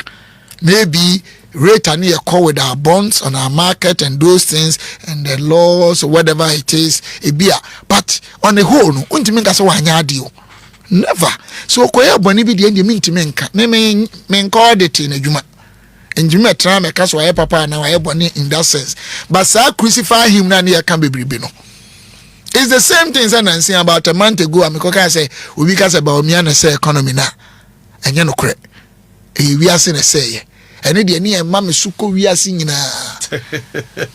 Maybe rate and a call with our bonds on our market and those things and the laws or whatever it is a beer. But on the whole, no, never. So koya boni bi de mean to menka. Men call it in a juma. And you met try make us why papa now I boni in that sense. But sir crucify him na near can be bribino. It's the same thing as saying about a month ago. I'm going say we because about me and say economy na. And you know correct. We are saying say and the near mammy suko we are singing. Me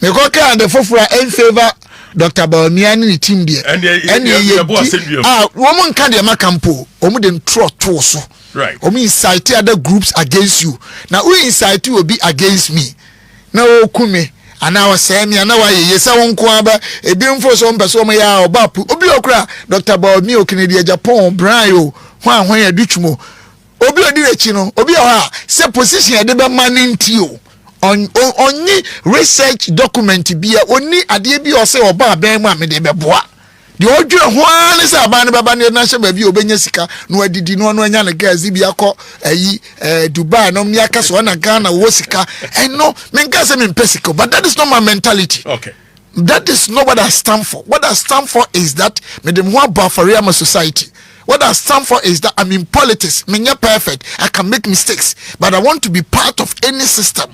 koka and the fofura in favor Dr. Bawumiani team there. And woman can the makampo. Omuden trot so. Right. Omi incite other groups against you. Now we incite you will be against me. Now kume. And now say me and now yes I won't kwaba a beam for some person ya obapu. Obi okra Dr. Bawumi Okinedi Agyapong Brayo. When you do mo. Obi odirechi obi ha say position e de be maninti o onyi research document bia oni ade bi o say oba ben mu amede be boa de odwere ho an say aba ne baba ne na hye ba bi obenya sika no adidi no no anya ne gas bi akọ Dubai no mi aka so na Ghana wo sika no men ka say men pesiko but that is not my mentality. Okay. That is not what I stand for. What I stand for is that me dem want for my society. What I stand for is that I'm in politics. Me not perfect. I can make mistakes, but I want to be part of any system,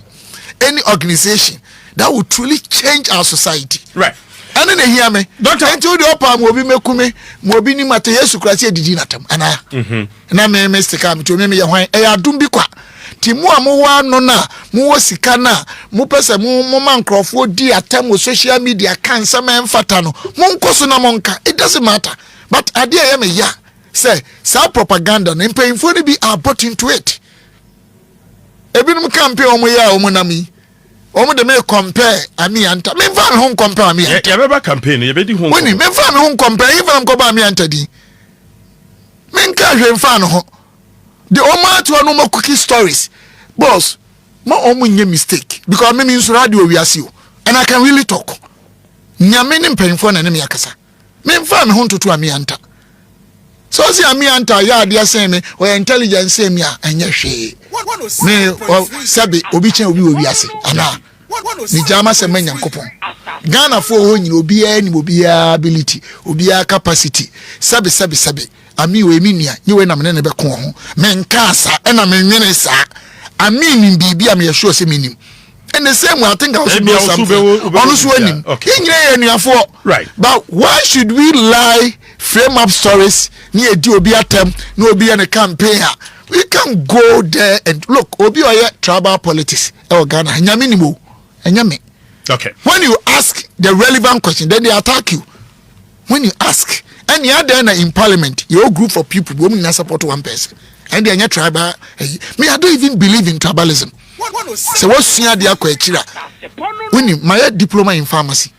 any organization that will truly change our society. Right. And then hear me. Don't I told you upon Mobi Mekume, Mobi ni mate Yesu Christ did natam. Ana. Na me mistake am to me why e adum bi kwa. Ti mu amowa no na, mu wo sika na, mu pese mu man crofo di atam wo social media kan sama emfata no. Mu nkoso na monka. It doesn't matter. But idea ya me ya. Say, sa propaganda na mpanyimfo ni bi are bought into it. Ebinum campaign omo ya omo na mi. Omo de me compare ami anta. Me fa me hon compare ami anta. Ya beba campaign, ya bedi hon. Woni me fa me hon compare, even ko ba ami anta di. Me nka hwe fa no ho. The omo to no mo cookie stories. Boss, mo omo nye mistake because me nso radio wi ase o. And I can really talk. Nyame ni mpanyimfo na ne me yakasa. Me fa me hon tutu ami anta. So see ami anta ya dia say me o intelligence say me a enye hwe. Me sabi obi chen obi ase ana ni jama se manya nkopon Ghana for ho nyina obi a ni obi ability obi a capacity sabi ami we minia nyi we na me ne be kon ho me nkasa e na me nwene sa ami ni bibi am ye sure se minim and the same way I think I was do something honestly nim nyina ye nuafo right but why should we lie frame up stories ni edi obi atem na obi an campaign we can go there and look obi oye tribal politics Ghana nyame ni mo nyame. Okay, when you ask the relevant question then they attack you. When you ask and you are there in parliament your group of people who will support one person and they are tribal me I don't even believe in tribalism. So what's the akwa when you my diploma in pharmacy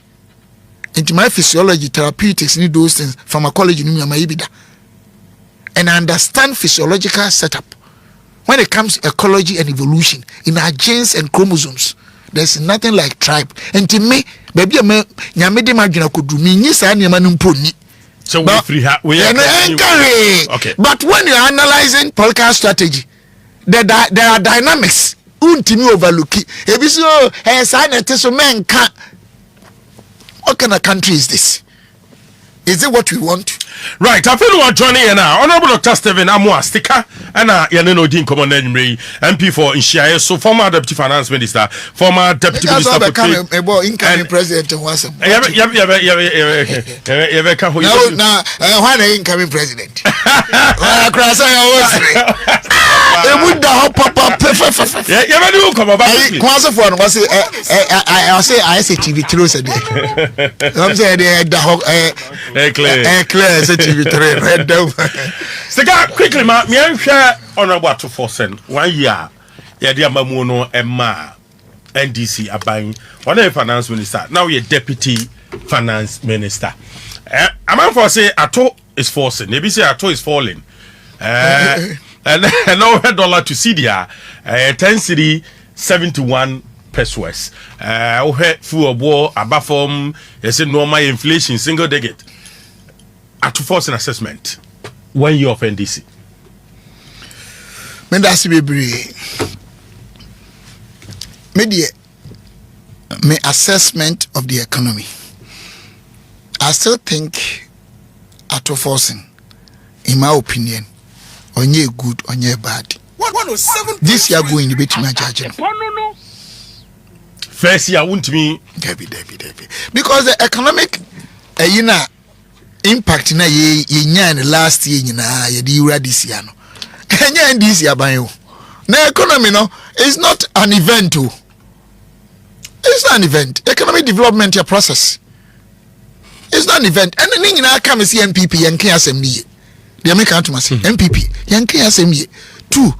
into my physiology therapeutics need those things pharmacology ni my ibida. And I understand physiological setup. When it comes to ecology and evolution, in our genes and chromosomes, there's nothing like tribe. And to me, baby, nyamede magina could do me. So we're free. Okay. But when you're analyzing political strategy, there are dynamics. Untimi overlook it. If you say, what kind of country is this? Is it what we want? Right, I feel what Johnny and Honorable Dr. Stephen Amwa Sticker and Yanino Dean Common MP for Inshia, so former Deputy Finance Minister, former Deputy Minister for Trade, incoming President was now incoming President. I say TV TV3 red down. Stick quickly, ma. Me and share Honorable to Forsen 1 year. Yeah, dear Mamuno Emma NDC Abang. One of Finance Minister. Now you're Deputy Finance Minister. A man for say Ato is forcing. Maybe say Ato is falling. And now $1 to CDR. 10 city 71 pesos. Full war above from yes normal inflation single digit. To force an assessment 1 year of NDC. Me that's be me assessment of the economy. I still think at forcing, in my opinion, on ye good, on ye bad. This year going to be to my judgment. First year won't me Debbie. Because the economic impact na ye nya last year nyina ye di ura this year no enya this year ban yo na economy no is not an event o. It's not an event. Economic development a process. It's not an event. And ni nyina come see MPP yenke asem ni they make out to say MPP yenke asem ye. Two,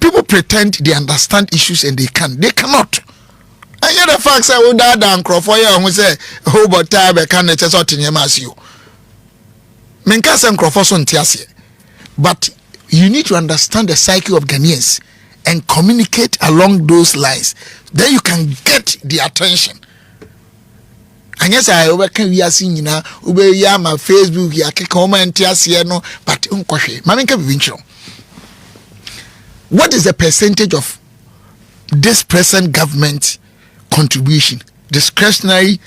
people pretend they understand issues and they cannot. And yet the facts are we da crofo ya who say oh but time can it sort in you. But you need to understand the psyche of Ghanaians and communicate along those lines. Then you can get the attention. And yes, I can we are seeing you now, my Facebook, ya comment, no, but what is the percentage of this present government contribution, discretionary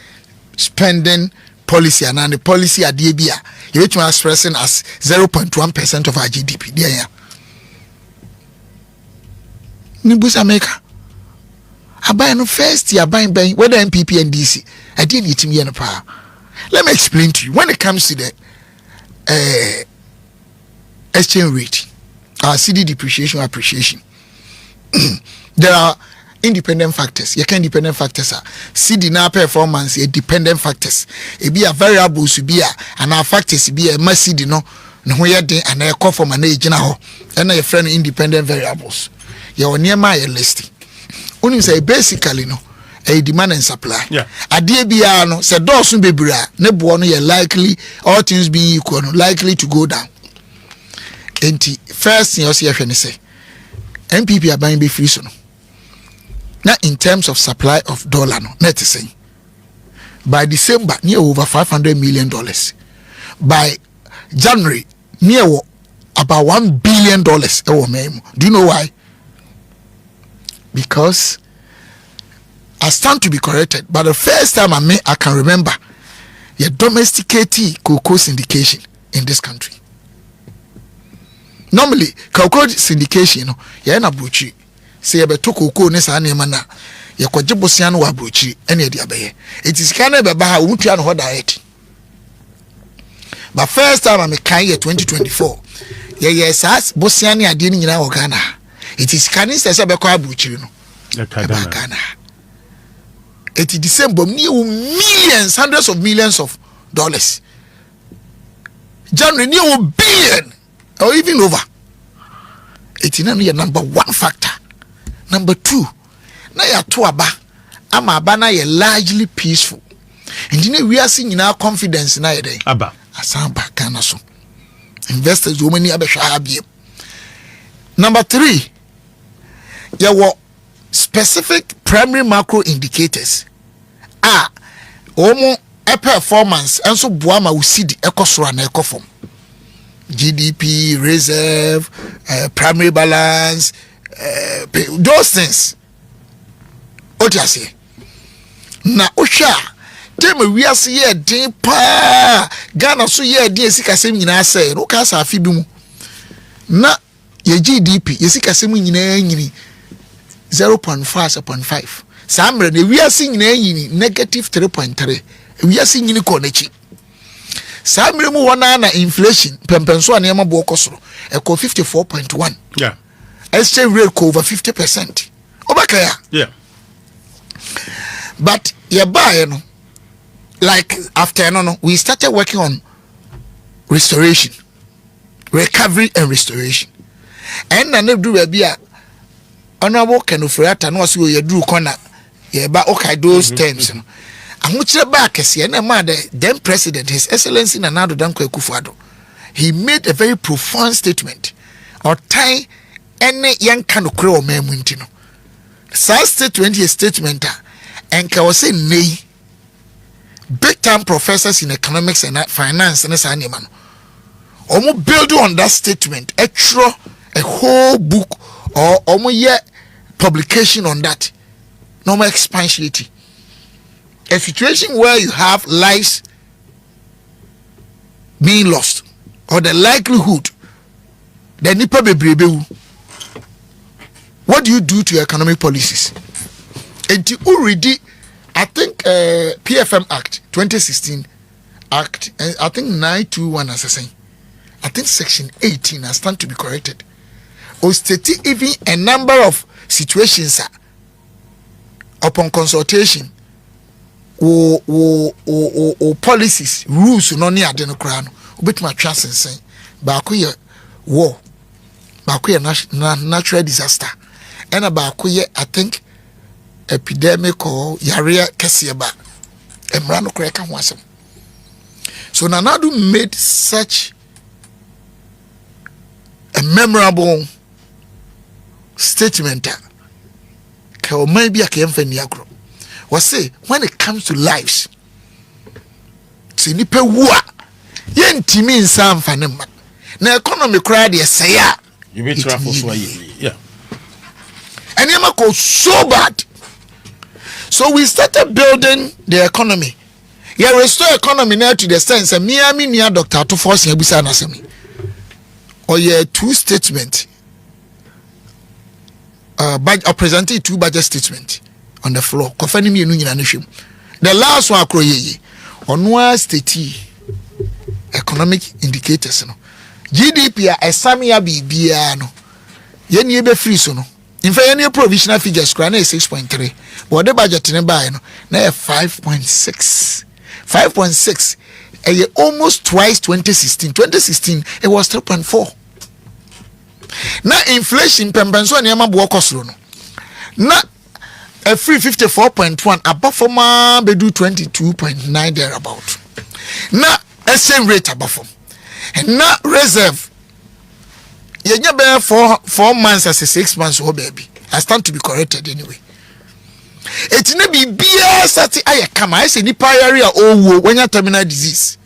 spending policy and the policy at DBA, you which was expressing as 0.1% of our GDP. There, Nibus America. I buy no first year buying whether MPP and DC. I didn't get me in a power. Let me explain to you. When it comes to the exchange rate, CD depreciation, appreciation, there are independent factors. You can independent factors are CD now performance, dependent factors. It be a variable to be and our factors be a mass CD no where they and I call for manage now and a friend independent variables. You're near my listing. Only say basically no a demand and supply. Yeah. A DBA no say doesn't be bra nebo no likely all things being equal no likely to go down. Enti first thing you see say MPP are buying be free so no. Now in terms of supply of dollar no net saying by December near over $500 million. By January near about $1 billion. Do you know why? Because I stand to be corrected, but the first time I can remember a domesticated cocoa syndication in this country. Normally, cocoa syndication, you know, you're na bruchi. Say you beto cocoa nesa anema na you kwa jibosiano wa bruchi any idea be. It is kind of a wuti and what diet. But first time I can year 2024. Yes, as bosiani adini nyina Ghana. It is canis that said Beko Abuchi, no. Ghana. It is December, millions, hundreds of millions of dollars. January, near billion or even over. It is only a number one factor. Number two, now you're tuaba. I'm a banner, you're largely peaceful. And you know, we are seeing in our confidence in day. Abba. Asamba Kanaso. Investors, women, number three. There were specific primary macro indicators. Omo a performance and so buama we see the ecosora and ecoform. GDP, reserve, primary balance, those things. What you say? Na osha, dem we are see din pa Ghana so ye din sikasem nyina say, no ka sa afi bi mu. Na ye GDP, ye sikasem nyina nyini 0.5. Samre ne we are seeing negative 3.3. We are seeing konechi. Samre mu wana na inflation pempenso anema bo okosoro e ko 54.1. Yeah. Exchange rate ko over 50%. Obakaya. Yeah. But ye buy no like after no we started working on restoration, recovery and restoration. And na ne do be a honorable Kenufrata no so ye drew corner ye ba okay those terms no ahuchire ba kese na ma the then president his excellency Nana Danko Akufo-Addo he made a very profound statement or time any young kan okre o memu nti no sa 20 statement and ka was say nay big time professors in economics and finance and sa anima no omo build on that statement a whole book or omo ye publication on that normal expansionity. A situation where you have lives being lost or the likelihood that nipa bebrebe. What do you do to your economic policies? And you already, I think PFM Act 2016 Act, I think 921 as I say, I think section 18 has stand to be corrected. Or state even a number of situations upon consultation or policies, rules no near Denocrano, bit my chance and say, Bakuya war, Bakuya natural disaster, and about I think epidemic or Yaria Kasiaba, and Rano Cracker Wasam. So Nanadu made such a memorable statement ka maybe I can find agro was say when it comes to lives see nipa wua yentimi nsa mfa ne ma na economy cry dey say ya you be travel so yeah and it go so bad so we started building the economy Yeah, restore economy now to the sense that me near doctor to force you beside us. Or yeah, two statement. Presenting two budget statement on the floor. Confirming me the last one akroye on one state economic indicators no. GDP a esamia bibia no. Ye nie be free so no. In fact, any provisional figures kra na 6.3. But the budget ne buy no na 5.6. 5.6 almost twice 2016. 2016 it was 3.4. Now inflation pembenso na yama bo kosoro no. Na a free 54.1 above from bedu 22.9 there about. Now exchange rate above from. And now reserve. You bear 4 months as a 6 months oh baby. I stand to be corrected anyway. It's ne be bia sati aye kama I say ni area owo when you terminal disease.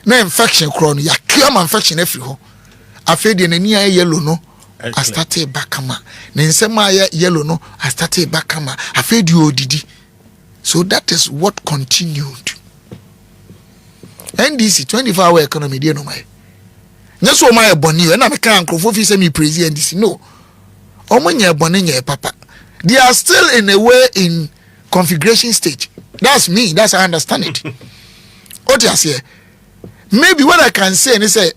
Na infection crown ya cure infection every ho. Afede de nani aye yellow no. I started back kama. Na nsema aye yellow no. I started back kama. Afede odidi. So that is what continued. NDC 24-hour economy dey no mai. Yes, so my boni and I can't confirm say me praise NDC. No. Omonya boni nye papa. They are still in a way in configuration stage. That's me. That's how I understand it. What you say? Maybe what I can say is say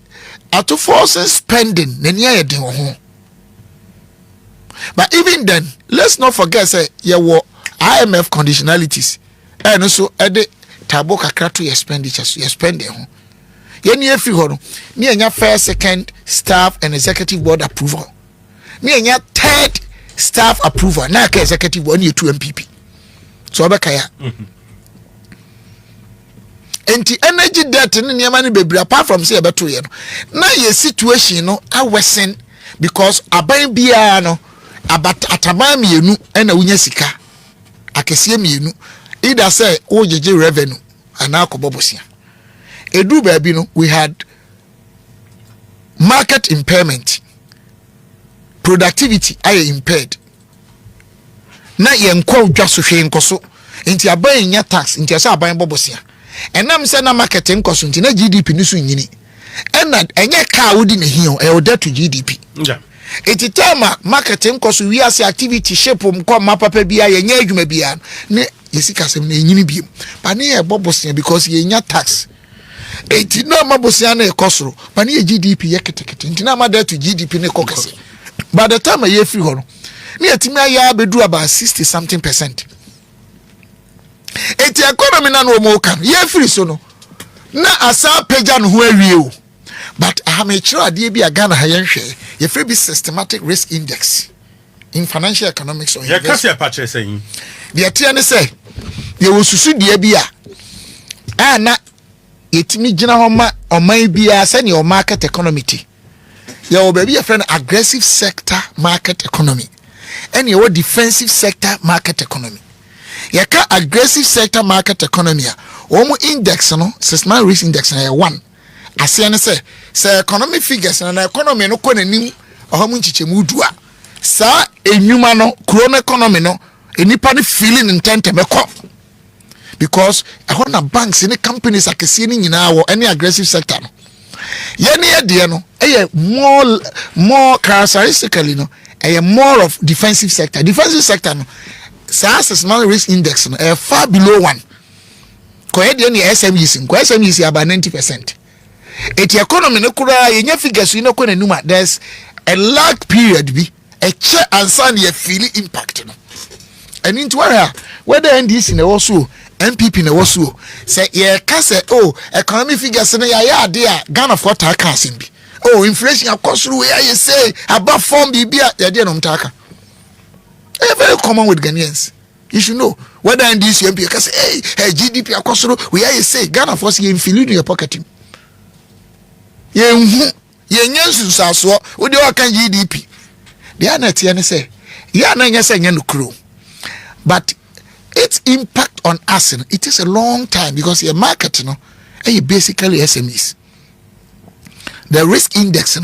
at forcing spending nenia de ho. But even then, let's not forget say there were IMF conditionalities. And also at the tabo kakra to expenditures you spend ho. Yen ye free ho no. Ni enya first, second staff and executive board approval. Ni enya third staff approval na ka executive board ni 2 MPP. So obeka ya. Enti energy debt ni niam ni bebre apart from say beto ye no. Na ye situation no awesen because aban bia no ataban mienu na wunya sika. Akese mienu. Either say ojeje revenue ana akobobosia. Edu baby no we had market impairment. Productivity are impaired. Na yenkwa odwa so hwe nkoso. Enti aban nya tax, enti asa aban bobosia. Enam se na market nkoso enti na GDP ni so nyini. Ena enye ka wodi na hiyo e oda to GDP. Yeah. Enti tema market nkoso wi ase activity shape mko mapapa bia yenye adwuma bia ne yesika sem na nyini biem. Pa ne ye bobosia because ye nya tax. Enti na mabosia na ekosoro. Pa ne ye GDP ye ketekete. Enti na ma to GDP ne kokese. By the time I hear free hono, me atimi aya bedu about 60 something percent. Eti economy na no mo kan, ye free so no. Na asa peja no ho awie o. But I am a sure ade bi aga na ha yen hwe. Ye free be systematic risk index in financial economics or investment. Ye kasi apache saying. The atia ne say, ye wo susu de bia. Na yetimi gina ho ma oman bia se ne o market economy ti. Your baby a friend aggressive sector market economy and your defensive sector market economy. You can aggressive sector market economy. Omo index no systematic risk index na 1. I say economic figures na economy no ko nanim omo nchichemu dua. Sa enwuma no krona economy no enipa ne feeling intent meko. Because na banks ni companies akese ni nyina wo any aggressive sector no. Yeni de no more characteristically no more of defensive sector no systematic risk index no far below 1 ko de ni SMEs about 90%. Eti economy no kura yenya figures no ko nanuma there's a lag period bi a che ansan ye feel impact no and into whether NDC na also MPP na wasu say ye ka say oh economic figures na ya ade a Ghana for taka asembi oh inflation akosuru we ye say above form bibia ya de no mtaka very common with Ghanaians. You should know whether NDC MPP ka say hey GDP akosuru we ye say Ghana for say inflate in your pocket ye nhu ye nyansu saso wo de o kan GDP they are not here say ya na nya say nya no kro but its impact on us, it is a long time because your market, basically SMEs. The risk index,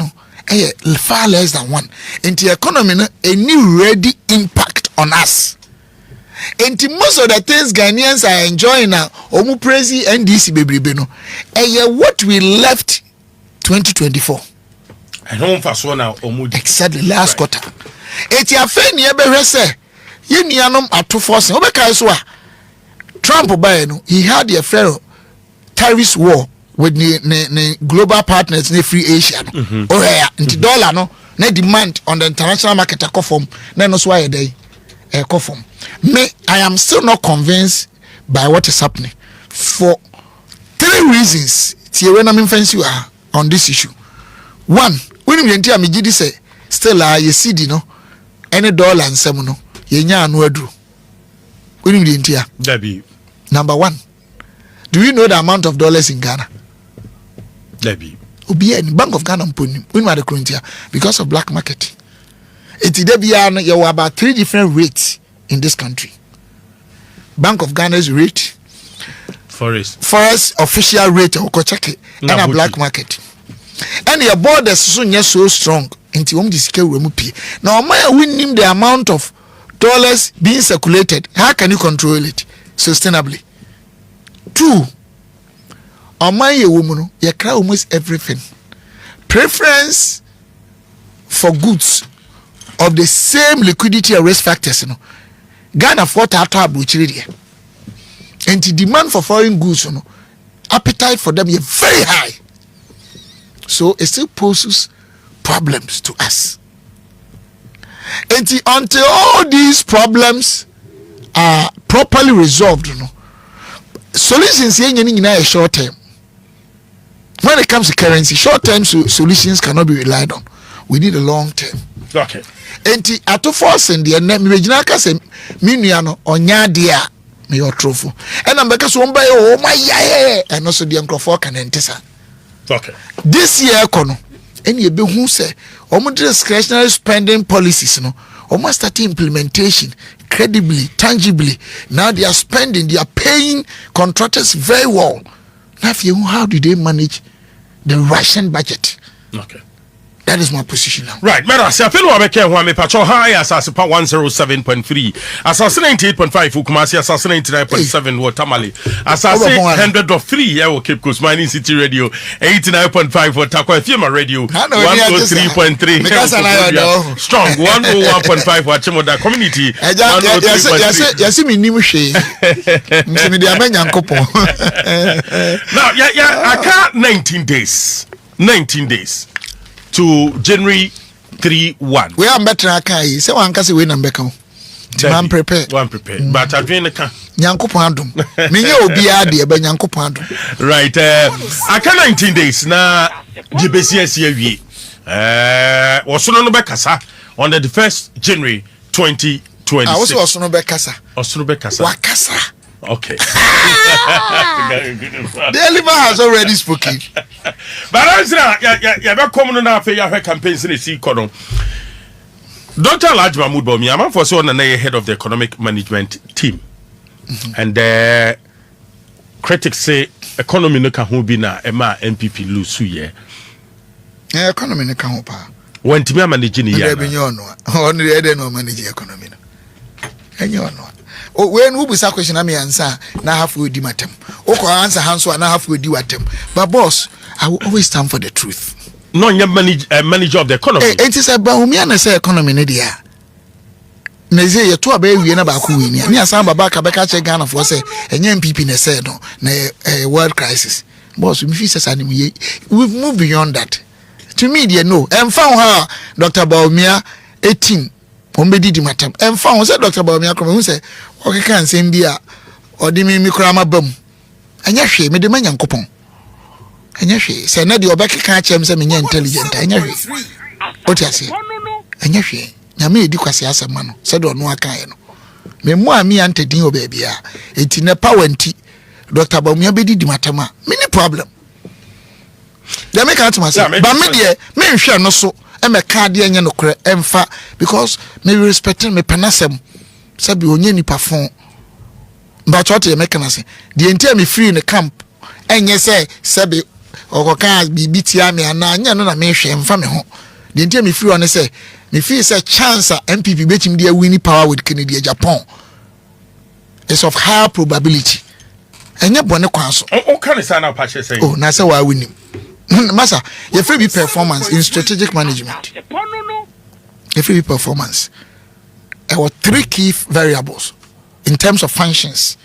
far less than 1. Into the economy, a new ready impact on us. And most of the things Ghanaians are enjoying now, omu praise NDC bebrebe no. What we left 2024. And home for so now omu. Exactly last quarter. Eti afe ni ebe say ye nuanom ato force. Obeka so a Trump buy no, he had a fair tariff war with the global partners in free Asia no. Oh yeah, the dollar no, na demand on the international market a form. Na no so why dey form. Me, I am still not convinced by what is happening for 3 reasons. Tie when I'm fancy on this issue. One, when we enter me gidi say still ye CD no, any dollar and some no, ye nya anu adru. When we enter, Debbie. Number 1, do you know the amount of dollars in Ghana? Debbie. Obi in Bank of Ghana mponi. When we are the currency because of black market. Eti Debbie you were about 3 different rates in this country. Bank of Ghana's rate, forest official rate or check and a black market. And your borders so strong until this scale will pay. Now we name the amount of dollars being circulated. How can you control it sustainably? 2, on my woman, you cry almost everything. Preference for goods of the same liquidity and risk factors, you know. Ghana for tato abuchiri, and the demand for foreign goods, you know, appetite for them is very high. So it still poses problems to us. And until all these problems are properly resolved, you know, solutions are short term. When it comes to currency, short term solutions cannot be relied on. We need a long term. Okay. Enti ato force in the me regina ka se minua no onya de a me yotrofo e na mbeka so mba o ma yae e no so de nkrofo ka na ntesa. Okay. This year kono eni ebe hu se omo discretionary spending policies no omo start implementation credibly, tangibly. Now they are spending, they are paying contractors very well. Now how do they manage the Russian budget? Okay. That is my position now. Right, Mera, I feel like I'm a high as 107.3, Assassin 98.5, Ukumasi, Assassin 99.7, Watamali, Assassin 100.3, I will keep Coast Mining City Radio, 89.5 for Takwa Fima Radio, 103.3, Strong, 101.5 for Chimoda Community, 103.3. Yes, me Nimushe. Now, I can't 19 days. 19 days. To January 3-1. We are better. Okay, so one can say we number come. One prepare. But I mean, Yanko Pandum. Me you be adi, but Yanko Pandum. Right. I can 19 days na GBCS year. Was no bekasa on the 1st January 2026. I was no bekasa. Wakasa. Okay. The elephant has already spoken. But I'm coming now for your campaigns in the sea column. Dr. Alhaji Mahmoud Bawumia, I'm for so on the head of the economic management team. And the critics say economy no can be na Emma MPP lose ye. Economy no can pa. When Timia managing ya. Only they no manage economy. And you know. Oh, when we be question am answer na half we di matem. Oko answer hanso na half we di watem. But boss, I will always stand for the truth. No, you manager of the economy. It is a Bawumia na say economy ne dia. Na say ye to aba wie na ba ko wi ni. Ni asan baba ka beka che Ghana for say enye MPP na say no na world crisis. Boss, we feel say we've moved beyond that. To me they know. And found her Dr. Bawumia 18 Ombedi di matam. And found say Dr. Bawumia come who say okay can say bia odi mi krama bam. Anya hwe me de manyankopon. Anya hwe say na de obeka ka chem say me nya intelligent anya hwe. Oti ase. Anya hwe. Nyame edi kwase asema no. Say do no aka ye no. Me mu ami ante din oba bia. Enti na power nti Dr. Bawumia bedi di matam a. Mini problem. They make out myself. But me de me hwe no so e me ka de anya no kre emfa because me respecting me penasem. Sabi onye nipa fon. But what you make say the entire me free in the camp enye say sabi okoka bibitia me ana anya no na me hwe mfa me ho the entire me free on say me feel say chance MPP betim dey win power with Kennedy Agyapong is of higher probability. Enye bone kwan so. O kan say na pa che say. Oh, na say wa winim. Masa, you free be performance in strategic management. You free be performance. There were 3 key variables in terms of functions.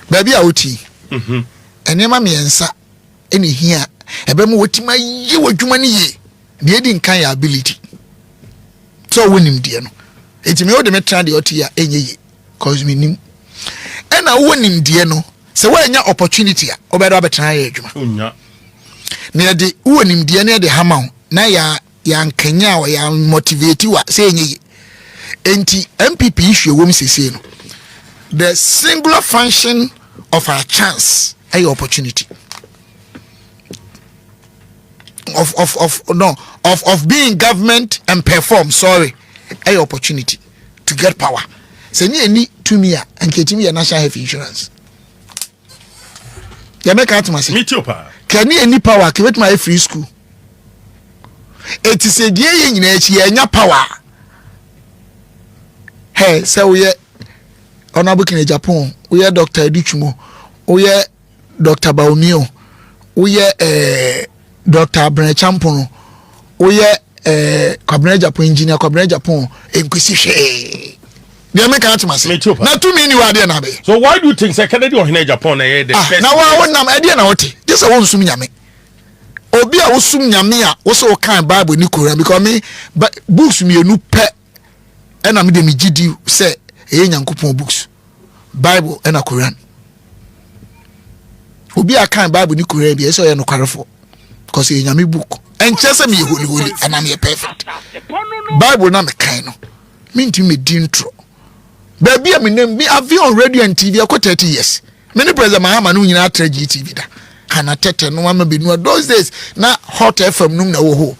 Baby outi. Enema miensa eni here. Ebe mo wetima ye wadwuma ni ye. De di nkan ya ability. So winim de no. Enti me wo de metra de oti ya enye ye. Cause me nim. Ena wonim de no. Se wa nya opportunity a obedo abetra ye adwuma. Onya. Na de wonim de na de hama na ya nkanya wa ya motivate wa se enye ye. Enti MPP issue wom sese no. The singular function of our chance a opportunity of being government and perform a opportunity to get power. Say ni to me and ketimi ya national health insurance. Ya make out masi. Me too pa. Can any power ke wet my free school. It is a die yin na echi enya power. Hey, say we honorable in Agyapong, we are Dr. Edichumo, we are Dr. Baumio, we are Dr. Brenachampono, we are Cabinet Agyapong engineer, Cabinet Agyapong, Inquisition. They make out myself. Not too many were there. So why do you think Secretary of Agyapong the best? Now I want them idea now. This I want to me. Obi a wosum nyame a wo so kan Bible ni Quran because me books me enu pe na me de me gidi say e nyankopon books Bible and a Quran. Obi a kan Bible ni Quran bi e so ye no kwarefo because e nyame book and chese me holy and am perfect. Bible na me kan no me nti me di intro baby a me name me have on radio and TV for 30 years. Many president Mahama no nyina tra GTV da kana tete no ama be no those days na hot FM num na wo ho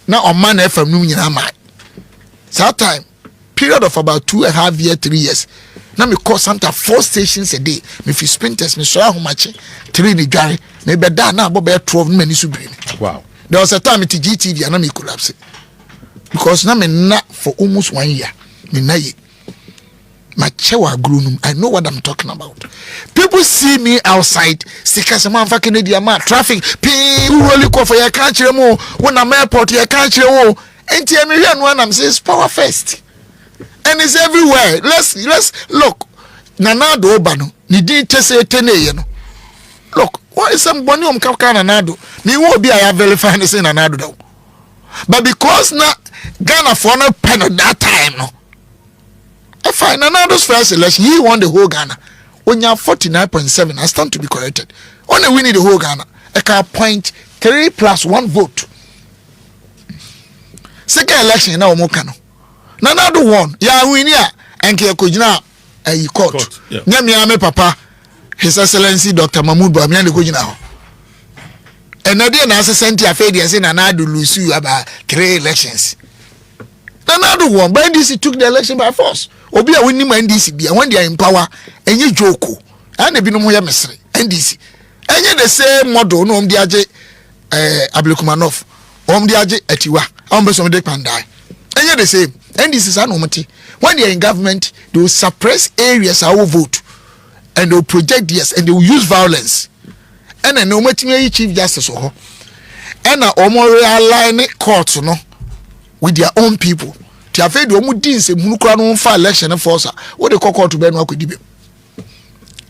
na Oman FM num nyina ma that time period of about 2.5 years 3 years na me call Santa 4 stations a day me fi sprinters me so ahomache 3 ni dware me be da na abo be 12 mani so biri. Wow. There was a time it GTV and me collapse because na me na for almost 1 year me na ye my chewa grunum. I know what I'm talking about. People see me outside because man fucking idiot man traffic really call for your country mo when I'm airport your country mo and tell me here one I'm saying power first and it's everywhere. Let's look nanado obano ni di chese tene no look what is some boni kaka nanado me wo be I verify say nanado do but because na Ghana for no pen at that time no fine, Nanado's first election, he won the whole Ghana. When you 49.7, I stand to be corrected. Only winning the whole Ghana. I can point 3 + 1 vote. Second election, now Mokano. Nanado won. Ya win ya. And Kujina, a court. Nyamiame Papa, His Excellency Dr. Mahmoud Bamian the Kujina. And Nadia Nasa sent your failure in Nanado lose you about 3 elections. Nanado won, but NDC took the election by force. Obi a winning NDC be when they are in power and you joko and they be no more mesre NDC and you the same model no the aje Ablekumanov the aje Etiwa be some dey pandai and you the same NDC is anomati when they are in government they will suppress areas I will vote and they will project yes and they will use violence and then no matter chief justice or and na omo realign court no with their own people. Ti afei de omu din se munu kra no fa election force wo de kokko to be no akodi be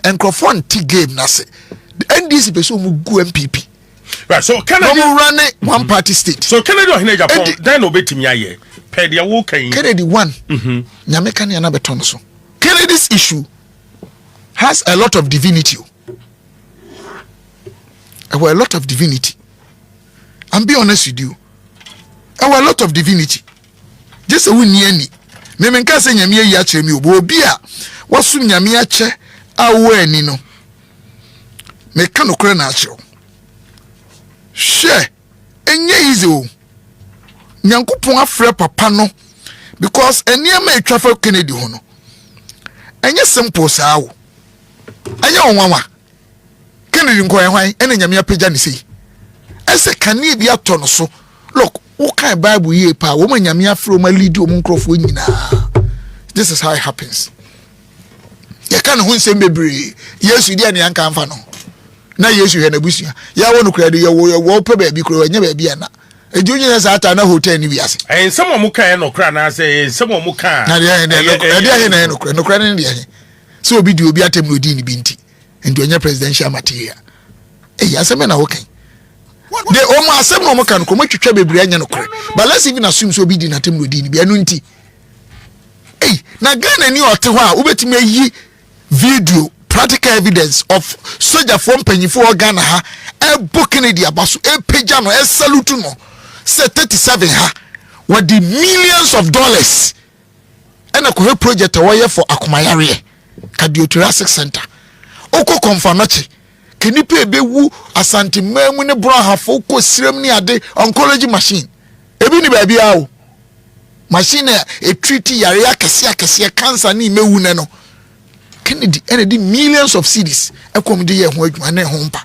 enkrofon ti game na se the NDC be so mu gu MPP right so Kennedy run one party state so Kennedy of Agyapong then obetimi aye pe de wo kan Kennedy one nyame kan na beton so Kennedy's issue has a lot of divinity. A lot of divinity. And be honest with you. A lot of divinity. Just a win any. Me menka se nyame yi a kire mi obi a wasum nyame a che awo ani no. Me ka no kure na a kire. She enye easy o. Nyankopon afre papa no because eniema etwa fa Kennedy ho no. Enye simple saa o. Enye onwanwa. Kennedy nko ehwan ene nyame apagya ne sei. Ese kane bi ato no so. Look, what kind of Bible ye pa woman nyame afro ma lead o nkrofo nyina. This is how it happens. ya kan ho nsem bebre yesu dia ne anka amfa no na yesu he na busia ya wo no kura de wo pe ba bi kura nya ba bi ana edu nyina sa ata na hotel ni wiase ensem omuka e no kura na say ensem omuka na dia he na no kura ne dia he so obi di obi atem no di ni binti ndu nya presidential material asem na wo kan de o mo asem no mo kan ko mo twetwa bebre anya no kura but let's even assume so obi di na tem no di ni bi anu nti na Ghana ni ote ho a ubetime yi video practical evidence of soldier from Penyifo Ghana ha e booking di abaso e page no e salute no say 37 ha with the millions of dollars and a ko project away for Akumayare cardiothoracic center oko confirmation kenipa ebewu Asante mamu ne bro ha fo ko sirem ni ade oncology machine ebi ni ba bia o machine a treaty yare akese cancer ni mewu ne no Kennedy and the millions of cedis e kom de ye ho adwuma na ho mpa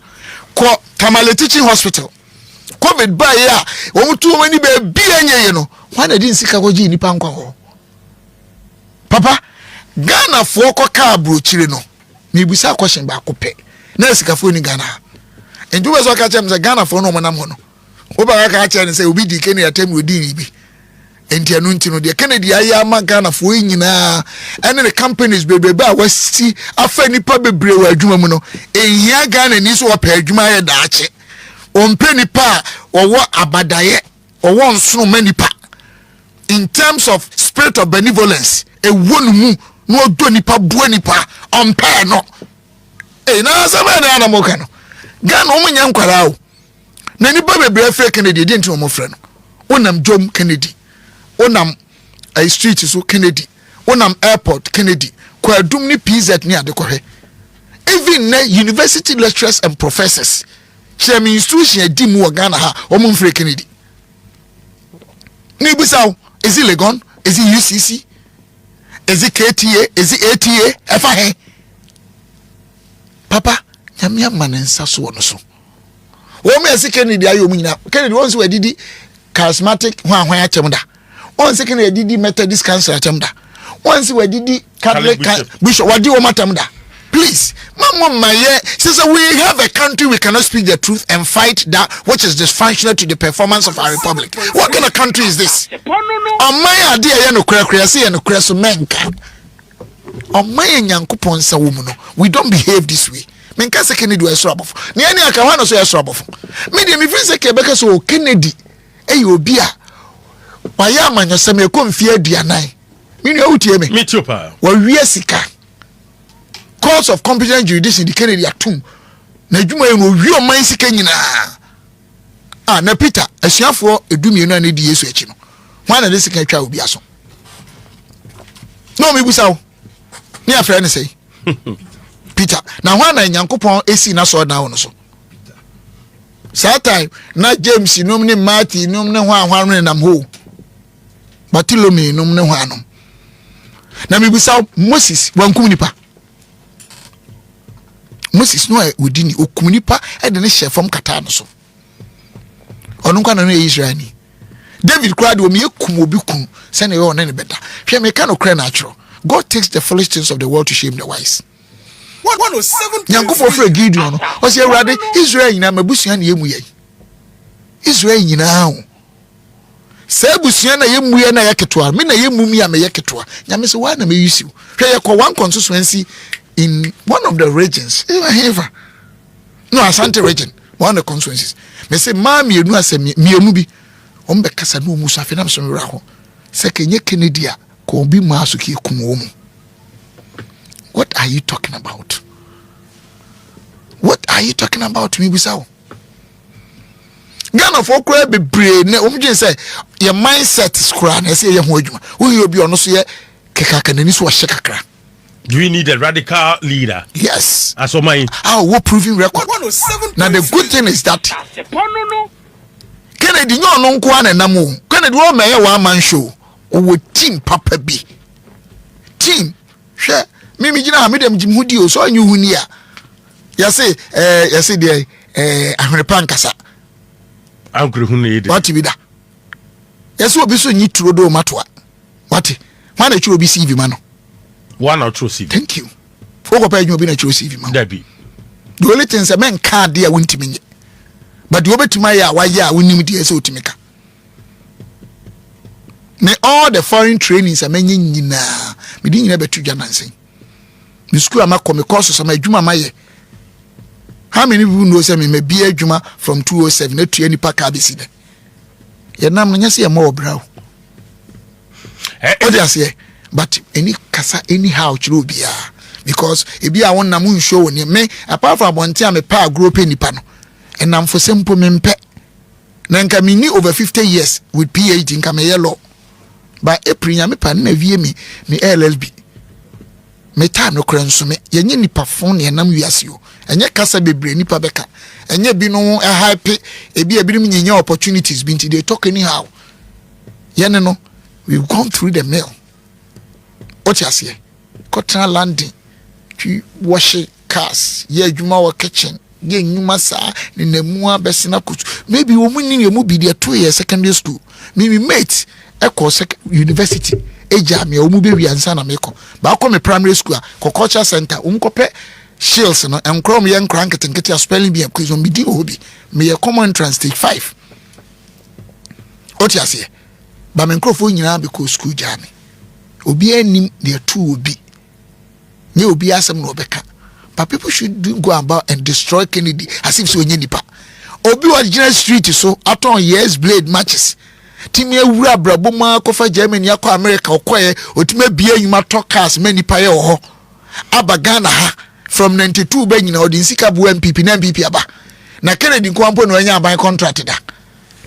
ko Tamale Teaching Hospital COVID ba ya wo mutu mani ba bia nye no wana di nsika ko ji nipa nkwa ho papa Ghana fo ko ka brochire no me busa question ba ko pe na sika fo ni Ghana endu we so ka chem se Ghana fo no mo nam ho no wo ba ka chem se obi di Kenya tem odi ni bi enti anu nti no de Kennedy aya ma Ghana fo nyina ene the companies bebrebe a wasi afa nipa bebre wa adwuma mu no ehia Ghana ni so opa adwuma ya daache ompe nipa owo abadaye owo nsono manipa in terms of spirit of benevolence e wonu mu no odo nipa bua nipa ompa no na sama na na mo ka no Ghana o munya nkwara o na nipa bebre afre Kennedy de nti o mo fre no wonam Jom Kennedy onam a street so Kennedy onam airport Kennedy ko adum ni PZ ni ade ko hwe even na university lecturers and professors shame institution edi mu Ghana ha o mo mfre Kennedy ni busaw is it Legon is it UCC is it KTA is it ATA efa he papa nyamia manensa so wono so wo me ese Kennedy ayo mu nyina Kennedy won so adidi charismatic hwan achemda on second didi Methodist council atamda once we didi Catholic bishop wadi o matamda please mama maye says we have a country we cannot speak the truth and fight that which is dysfunctional to the performance of our republic. What kind of country is this? On my idea ya no kra say no kra so menka on my nyankopon sa wo mu no we don't behave this way menka se Kennedy we so abofo ne ani aka hwa no so ya so abofo me de me friend say Quebec so Kennedy obi a waya amanyosem ekomfie aduanan mini awutie me mitupa wa wie sika courts of competent jurisdiction the Kennedy atum na adwuma ye no wie o man sika nyina na Peter asuafo edumienu na di Yesu achi no hwan na de sika twa obi aso no me busawo ni afra ne sei Peter na hwan na Nyankopon esi na so na wo no so time na James num ne Martin num ne hwan ne nam ho Bartholomew num ne hwanom na mebisa Moses wankum nipa Moses no odini okum nipa e de ne hyefam kata no so onu kwa na no Israel ni David cried o me kum obi kum se na ye one ne beda hwe me ka no kra na achro God takes the foolish things of the world to shame the wise. 107 Nyankopon fra Gideon no o se Awurade Israel nyina mabusua na yemu ye Israel nyina ho se busua na yemu ye na yaketoa me na yemu mi a me yaketoa nyame se wa na me yusiu hwe ye ko one constituency in one of the regions even no Asante region one of the constituencies me say ma mienu ase mienu bi ombe kasa no mu so afena me so wura ho se kenye Kennedy a ko bi ma so ki kumo mu. What are you talking about? What are you talking about me bisawo? Ghana for kura be brain na omje say your mindset is kura na say ye ho adwuma. Wo ye obi ono so ye kekaka nani so hye kakra. Do we need a radical leader? Yes. As o mine. What proving record? 107. Now the good thing is that Kennedy no no nko na nam o. Kennedy wo meye one man show. O team papa bi. Team hwe mimi gina ha medem jimhudi o so anyu huni a ya say de ahwerepa nkasa ankure huni de what bi da ya say obi so nyi turodo matoa what man na chiro bi CV ma no one or two CV. Thank you Foko pa adwuma bi na chiro CV ma. Dabi. The only thing say men card there won't me. But the obetuma ya wa ya wonim die say otimika. Me all the foreign trainings a menye nyina. Me di nyina betu dwa nansen. Me school ama come course so ma adwuma ma ye. How many people know say me be adwuma from 207 to any park abisi de. Ye nam nya say mo obra. But any kasa anyhow chiro bia because e bia won na mun show ni me apart from bontia me pa grow pe nipa no enam for simple me mpe na nka me ni over 50 years with PhD nka me yellow by April nya me pa na wie me LLB me time no kra nso me yenye nipa fon ne nam wiase o enye kasa bebre nipa beka enye bi no hype e bia bi mi nyenya opportunities bi nti they talk anyhow yene no we've gone through the mill. What you say? Cotton landing, wash cars, ye juma wa kitchen, ye nyuma sa ni nemua besina kutu. Maybe woman ni yemu be there 2 years secondary school. Maybe mate, eko university. Eja me omu be wiansa na meko. Ba ko me primary school, ko culture center, umkope shields no enkrom ye nkran ketenkete a spelling bee quiz on bidi obi. Me ye common entrance stage 5. What you say? Ba me nkrofo nyina be ko school jam. Obi anim there two obi. Nye obi asem no obeka. But people should go about and destroy Kennedy as if so nye nipa. Obi was general street so aton years blade matches. Timi ewura brabo ma kofa Germany akọ America okoye otime bia nyuma talkers many pa ye ho. Aba Ghana ha from 92 be nyina odin sika bu MPP na MPP aba. Na Kennedy nko ampo no anya aban contract da.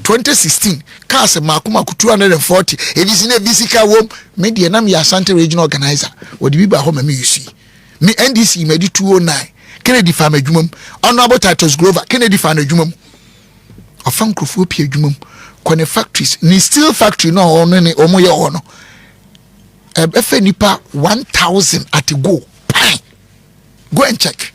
2016 cars makuma ku 240 edisi na bisika wom me de na me Asante regional organizer wodi bi ba ho ma me yusi me NDC me di 209 Kennedy farm adwumam honorable Titus Grover Kennedy farm adwumam ofan krofo pie adwumam kone factories ni steel factory no ono ne omo ye ono efe nipa 1000 at go go and check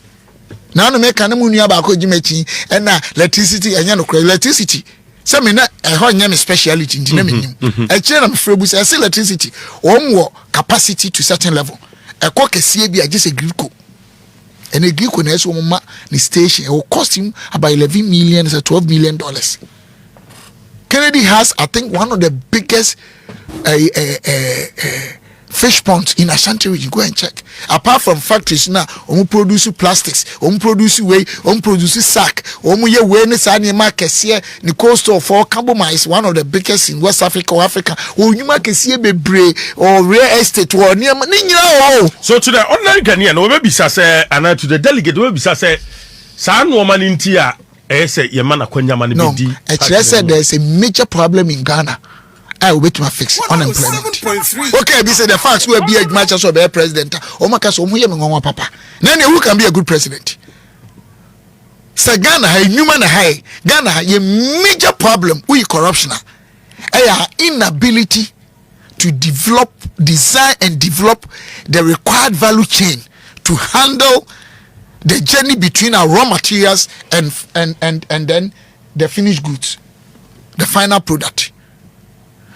now no make an mu nua ba ko gimachi na electricity enya no electricity. Some me na ehon me speciality nti na menim e kire na me frebu say electricity wo capacity to certain level e ko kese bi agese griko and a griko na so ma ni station it will cost him about 11 million to 12 million dollars. Kennedy has I think one of the biggest fish ponds in Asante region. Go and check. Apart from factories now, produce plastics, produce way, produce sack, ye way ni sani market here. The coast of Kamboma is one of the biggest in West Africa or Africa. You market here be or real estate or near. So to the online Ghanaian, we be say, and to the delegate, we be say, San woman in Tia, say Yamana Konyamani. No, actually said there's a major problem in Ghana. I will wait to fix unemployment. Okay, be say the facts will be a match as a president. O makas omu papa. Nene who can be a good president? Say Ghana ha human high. Ghana ha a major problem with corruption. Our inability to develop, design and develop the required value chain to handle the journey between our raw materials and then the finished goods, the final product.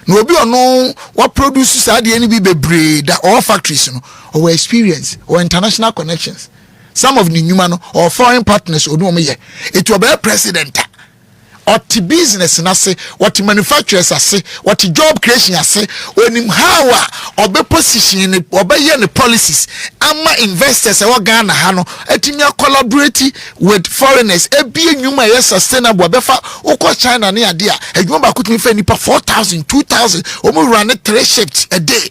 No be no what produces are the any be that all factories no or experience or international connections. Some of the human or foreign partners or no me it will be a president or the business na say what the manufacturers say what the job creation say when him how or be position or be the policies ama investors or Ghana ha no etimi collaborate with foreigners e be nyuma ye sustainable be fa ukọ China na ade a edwuma ba kutumi fa nipa 4000 2000 o mo run 3 shifts a day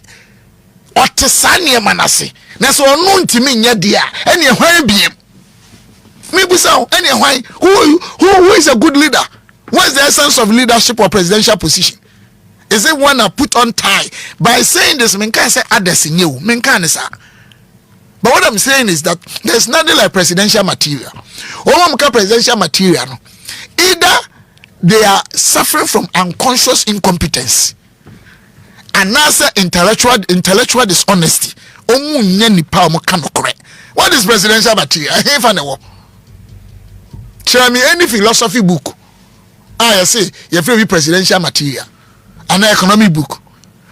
or tesane manase na so onu ntimi nya de a ene hwan biem me busa ene hwan who is a good leader. What's the essence of leadership or presidential position? Is it one I put on tie? By saying this, men can't say others in you. Men can't say. But what I'm saying is that there's nothing like presidential material. Or presidential material. Either they are suffering from unconscious incompetence and also intellectual dishonesty. What is presidential material? I ain't find a word. Show me any philosophy book. I say, you feel presidential material, an economic book.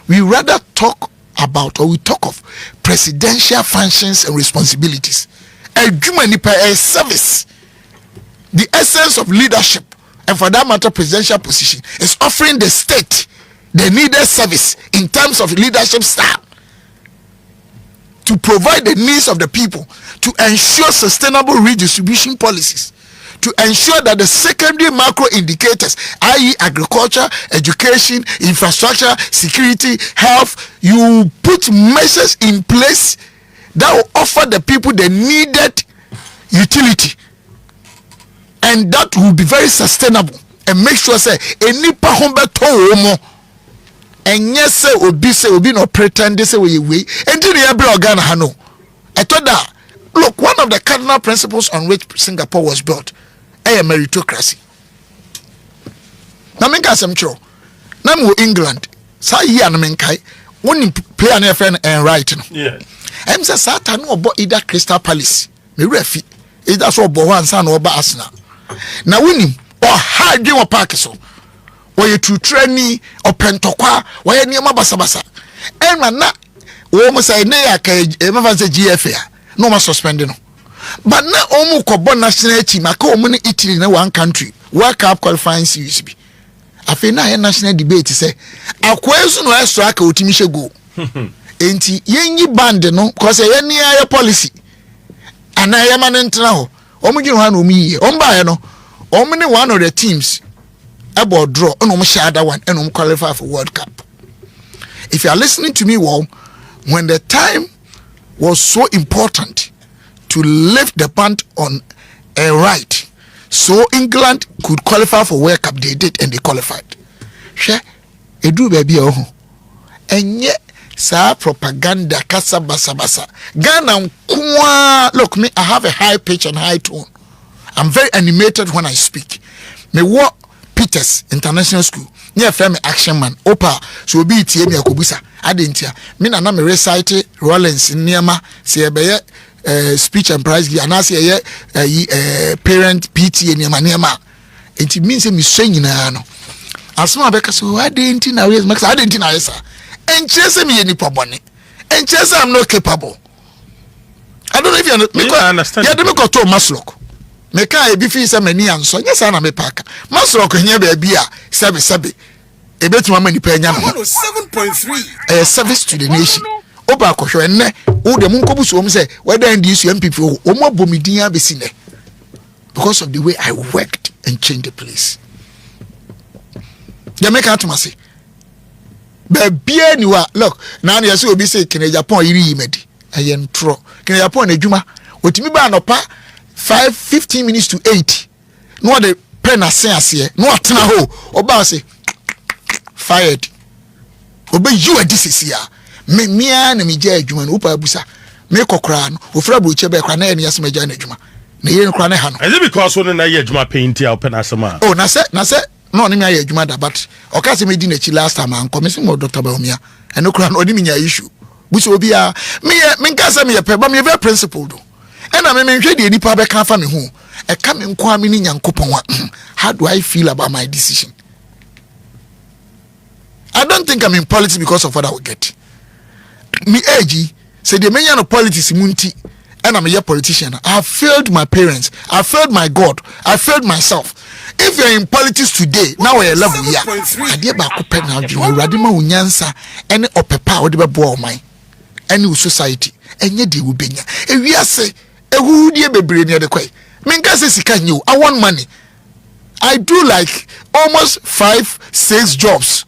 We rather talk about or we talk of presidential functions and responsibilities. Adwuma nipa a service. The essence of leadership, and for that matter presidential position, is offering the state the needed service in terms of leadership style to provide the needs of the people, to ensure sustainable redistribution policies, to ensure that the secondary macro indicators, i.e. agriculture, education, infrastructure, security, health, you put measures in place that will offer the people the needed utility, and that will be very sustainable, and make sure say any pahombe to and yes say obi no pretend say we and the every organ hano. I thought that look, one of the cardinal principles on which Singapore was built, a meritocracy. Na menka sem tro. Na mo England, sa yi an menkai, woni player na friend and right no. Yeah. Em say Satan no obo either Crystal Palace, me refi, either so obo wan sa na oba Arsenal. Na wonim o hard game park so. Why to training or pentokwa, why any mabasa. And na almost say near GFA, no more suspending. But now almost Cobon national team, I call money Italy in one country, World Cup qualifying series. I feel now a national debate say, a question no strike ultimisha go. Ain't ye band no, cause a near policy. And I am an internal. Omigi one me, no, only one of the teams. About draw and other one and qualify for World Cup. If you are listening to me well, when the time was so important to lift the band on a right, so England could qualify for World Cup, they did and they qualified. Share a do baby and yet sa propaganda kasa basa. Ghana look me, I have a high pitch and high tone. I'm very animated when I speak. Me what Peters International School near Femi Action Man Opa so be tie me akobusa adentia me na me recite Rollins niema se be speech and prize gi anase ye parent PTA niema enti mean say me so nyina no asoma abeka so adenti na we max adenti na yesa enche se me ye nipa bone enche se I'm not capable. I don't know if you understand. Yeah, me go to Maslok. Me ka e bi fi se mani anso nyesa na me paka Maslok hia ba bia sebe ebetima mani pa nya no 7.3 service to the nation oba kohwe enne wo de munkobu so om say whether ndi su MPP o mo abomidin abesi ne because of the way I worked and changed the place. Ya make out to say ba bia ni wa look na na say obi say kene Japan yiri yimedi ayen tro kene Japan adwuma otimi ba no pa 15 minutes to 8. No the pen asase no atena ho oba say fired obe you this here me mia na me ja adwuma no opa abusa me kokra no ofra broche be kra na ene yasema ja na adwuma na ye nkra na ha no. Is it because one na ye adwuma paint ya open asema oh na say no ni me ya adwuma da but okase me di na chi last time an come say mo Dr. Baumia eno kra no ni me nya issue buso obi a me nkasa me ye pe ba me very principled do. And I mean, the nipa be can for me who a coming kwame ni nyankopon. How do I feel about my decision? I don't think I'm in politics because of what I will get. Me age say the many of politics munti and I'm a politician. I have failed my parents, I failed my God, I failed myself. If you're in politics today, now we're level here. I dear back open now, you radima unyansa any opepa or the boy mine. Any society, and yet they will be. If we are say who dear be brain near the quay. Minka says he can you. I want money. I do like almost 5-6 jobs.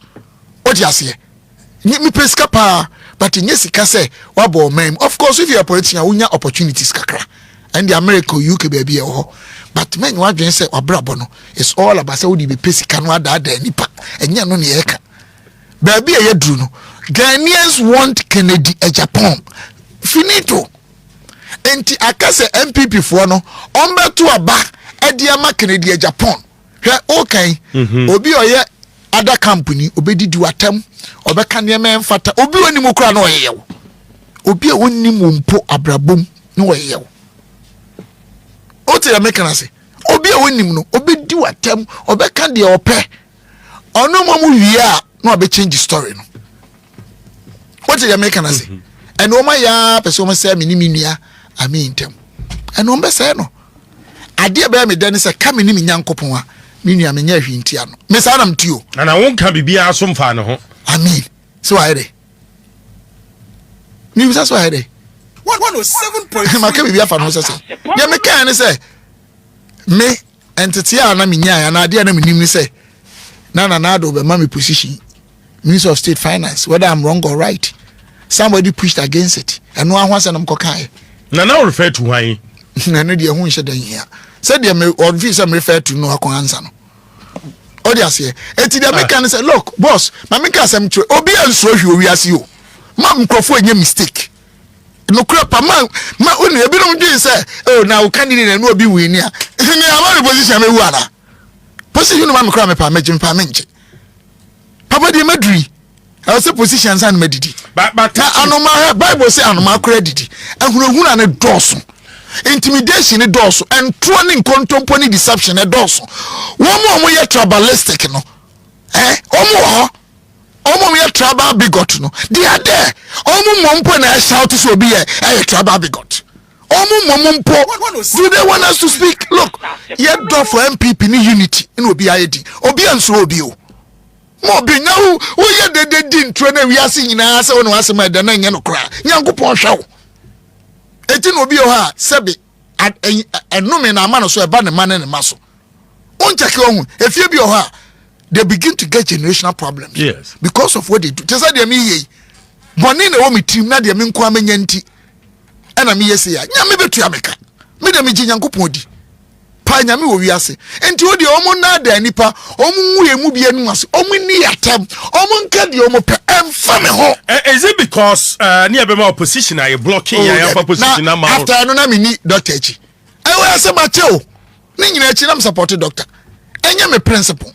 What you say? Me pay scapa, but in yes, can say what about ma'am. Of course, if you are politician, you have opportunities kakra. And the America UK baby but men what you say or brabono. It's all about say would be pay canwa da nipa and ya no ni eka. Baby a druno. Ghanaians want Kennedy Agyapong. Finito. Enti akase MPP for no ombeto aba ediama Kennedy Agyapong hwe okay obi oye other company obedidi watam obeka ne men fata obi woni mu kura no oyeyew obi a wonni mu mpo abrabom no oyeyew ote ya mekana se obi a wonni mu no obedi watam obeka de ope ono mo mu wi a no obe change story no ote ya mekana se and oma ya person say me ni minua ami ntem and ombe say no ade be me den say ka me ni nyankopon a minua me nya hwintia no me sa na mtio and I won't can be asomfa no ho amen so I dey ni bisa so I dey 107.3 ma ka bibia fa no say ya me kan ni say me entity a na me nya ya na ade na me nim ni say na do be ma me position Minister of State Finance, whether I'm wrong or right. Somebody pushed against it. And no one wants them kokai. Now refer to why. I know the who said here. Said they may or visa refer to no answer. Oh, yes, here. And the American said, look, boss, my make us some true. Obi and so you as you. Mam crofo any mistake. No crap, ma only a bit of this say, oh, now candidate and no be winning. I'm position me wana. Position no mam crime pa mejim pa menche. Papa de medri I was positions and medidi but anoma Bible say anoma credit ehunahuna ne doso intimidation ne doso and trolling contemporary deception ne doso wo mo ye tribalistic no omo ye tribal bigot no they are there omo mpo na shout so be e tribal bigot omo mpo do they want us to speak look ye do for MPP ni unity in obi ayedi obi anso obi o mo be nyawo wo ye de din tro na wiase nyina se wonu asema de na nya no kra nyankopon hwawo eti no bi o ha sebe enome na ama no so eba ne mane ne maso on check on efie bi o ha they begin to get generational problems yes because of what they do tesa de me ye boni na wo metim na de me nko amanya nti na me yesi ya nya me betu ameka me de me gi nyankopon di pa nya me wo wiase enti wo de omo na da nipa omo nwuye mu bia nu ase omo ni yatam omo nka de omo pe emfa me ho is it because near be my opposition are blocking your opposition na after no na me ni doctor echi we ase ma che o ni nyina echi na me support doctor enya me principle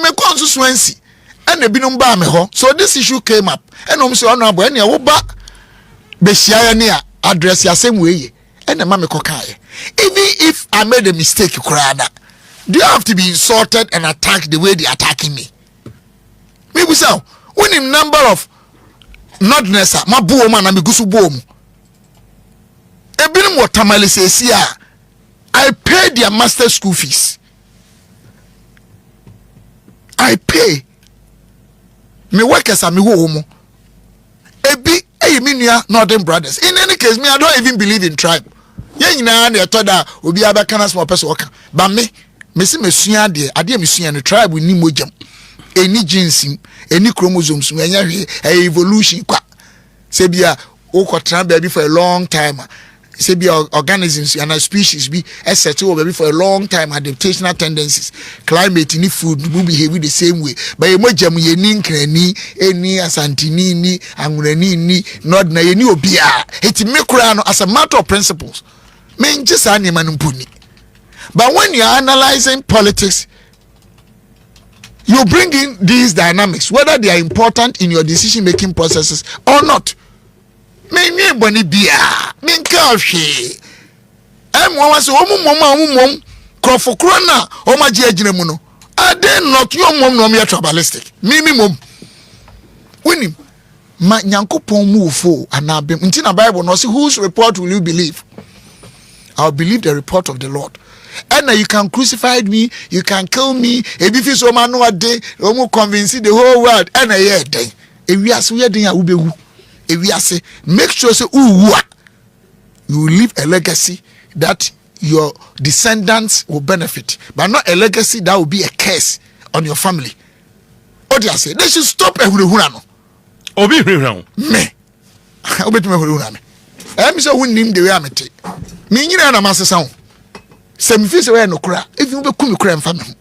me constituency and e binum ba me ho so this issue came up and om say honorable ene wo ba be hia ya ne address ya same way and ma me kokae even if I made a mistake krada do you have to be insulted and attacked the way they attacking me maybe so when in number of notness ma buo ma na me gusu buo mu e binum watamale say I pay their master school fees I pay me workers are me home ebi me nua northern brothers in any case me I don't even believe in tribe ye nyina na etoda obi abaka na small person waka ba me si mesua de ade mesua no tribe ni mojam eni jinsim eni chromosomes me anya hwe evolution kwa se bia ukotra baby for a long time say be organisms and species be settle baby for a long time adaptational tendencies climate ni food will behave the same way but emojam ye ni nkrani eni Asante ni anwurani ni not na ye ni obia it me kura no as a matter of principles men just animan mpuni but when you are analyzing politics you bring in these dynamics whether they are important in your decision making processes or not. Me nwe boni bia me nka hwe mo wa so omum krofokro na o ma je agina mu no ade not your mom no me tribalistic me mom winim ma nyankopon mu ofo anabem nti na Bible no say whose report will you believe? I'll believe the report of the Lord. And you can crucify me, you can kill me, ebi fi so man no ade o mu convince the whole world and ye den e wiase we den a wo bewu. Make sure say you leave a legacy that your descendants will benefit, but not a legacy that will be a curse on your family. What do I say? They should stop ehurehura no. Obi ehurehura me. Obi me ehurehura me. Em say won nim the way amete. Me nyina na masesa ho. Sem fi say we no kura. If you be kum kura mfa me ho.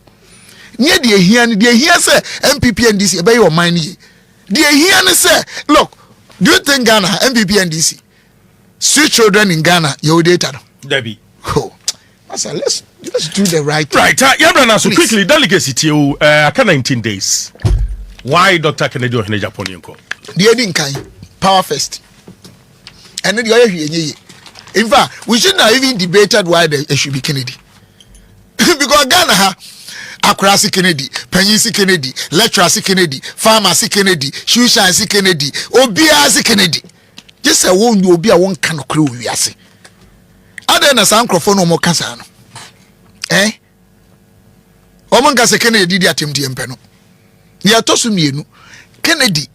Nye de ehia ne de ehia say MPP and DC e be your mind ye. De ehia ne say look, do you think Ghana, MPP and DC, street children in Ghana, your data? Debbie. Oh, let's do the right thing. Right, yeah, so quickly, delegacy to 19 days. Why Dr. Kennedy or Agyapong? The ending kind, power first. And then the other here. In fact, we should not even debated why they should be Kennedy. Because Ghana, Accra si Kennedy, Penny si Kennedy, lecturer si Kennedy, farmer si Kennedy, shoe shine si Kennedy, Obia si Kennedy. just a won you be a one can crew we ase other than a sound microphone no more kasa no omonga se Kennedy di atemdi empeno ya tosu mienu Kennedy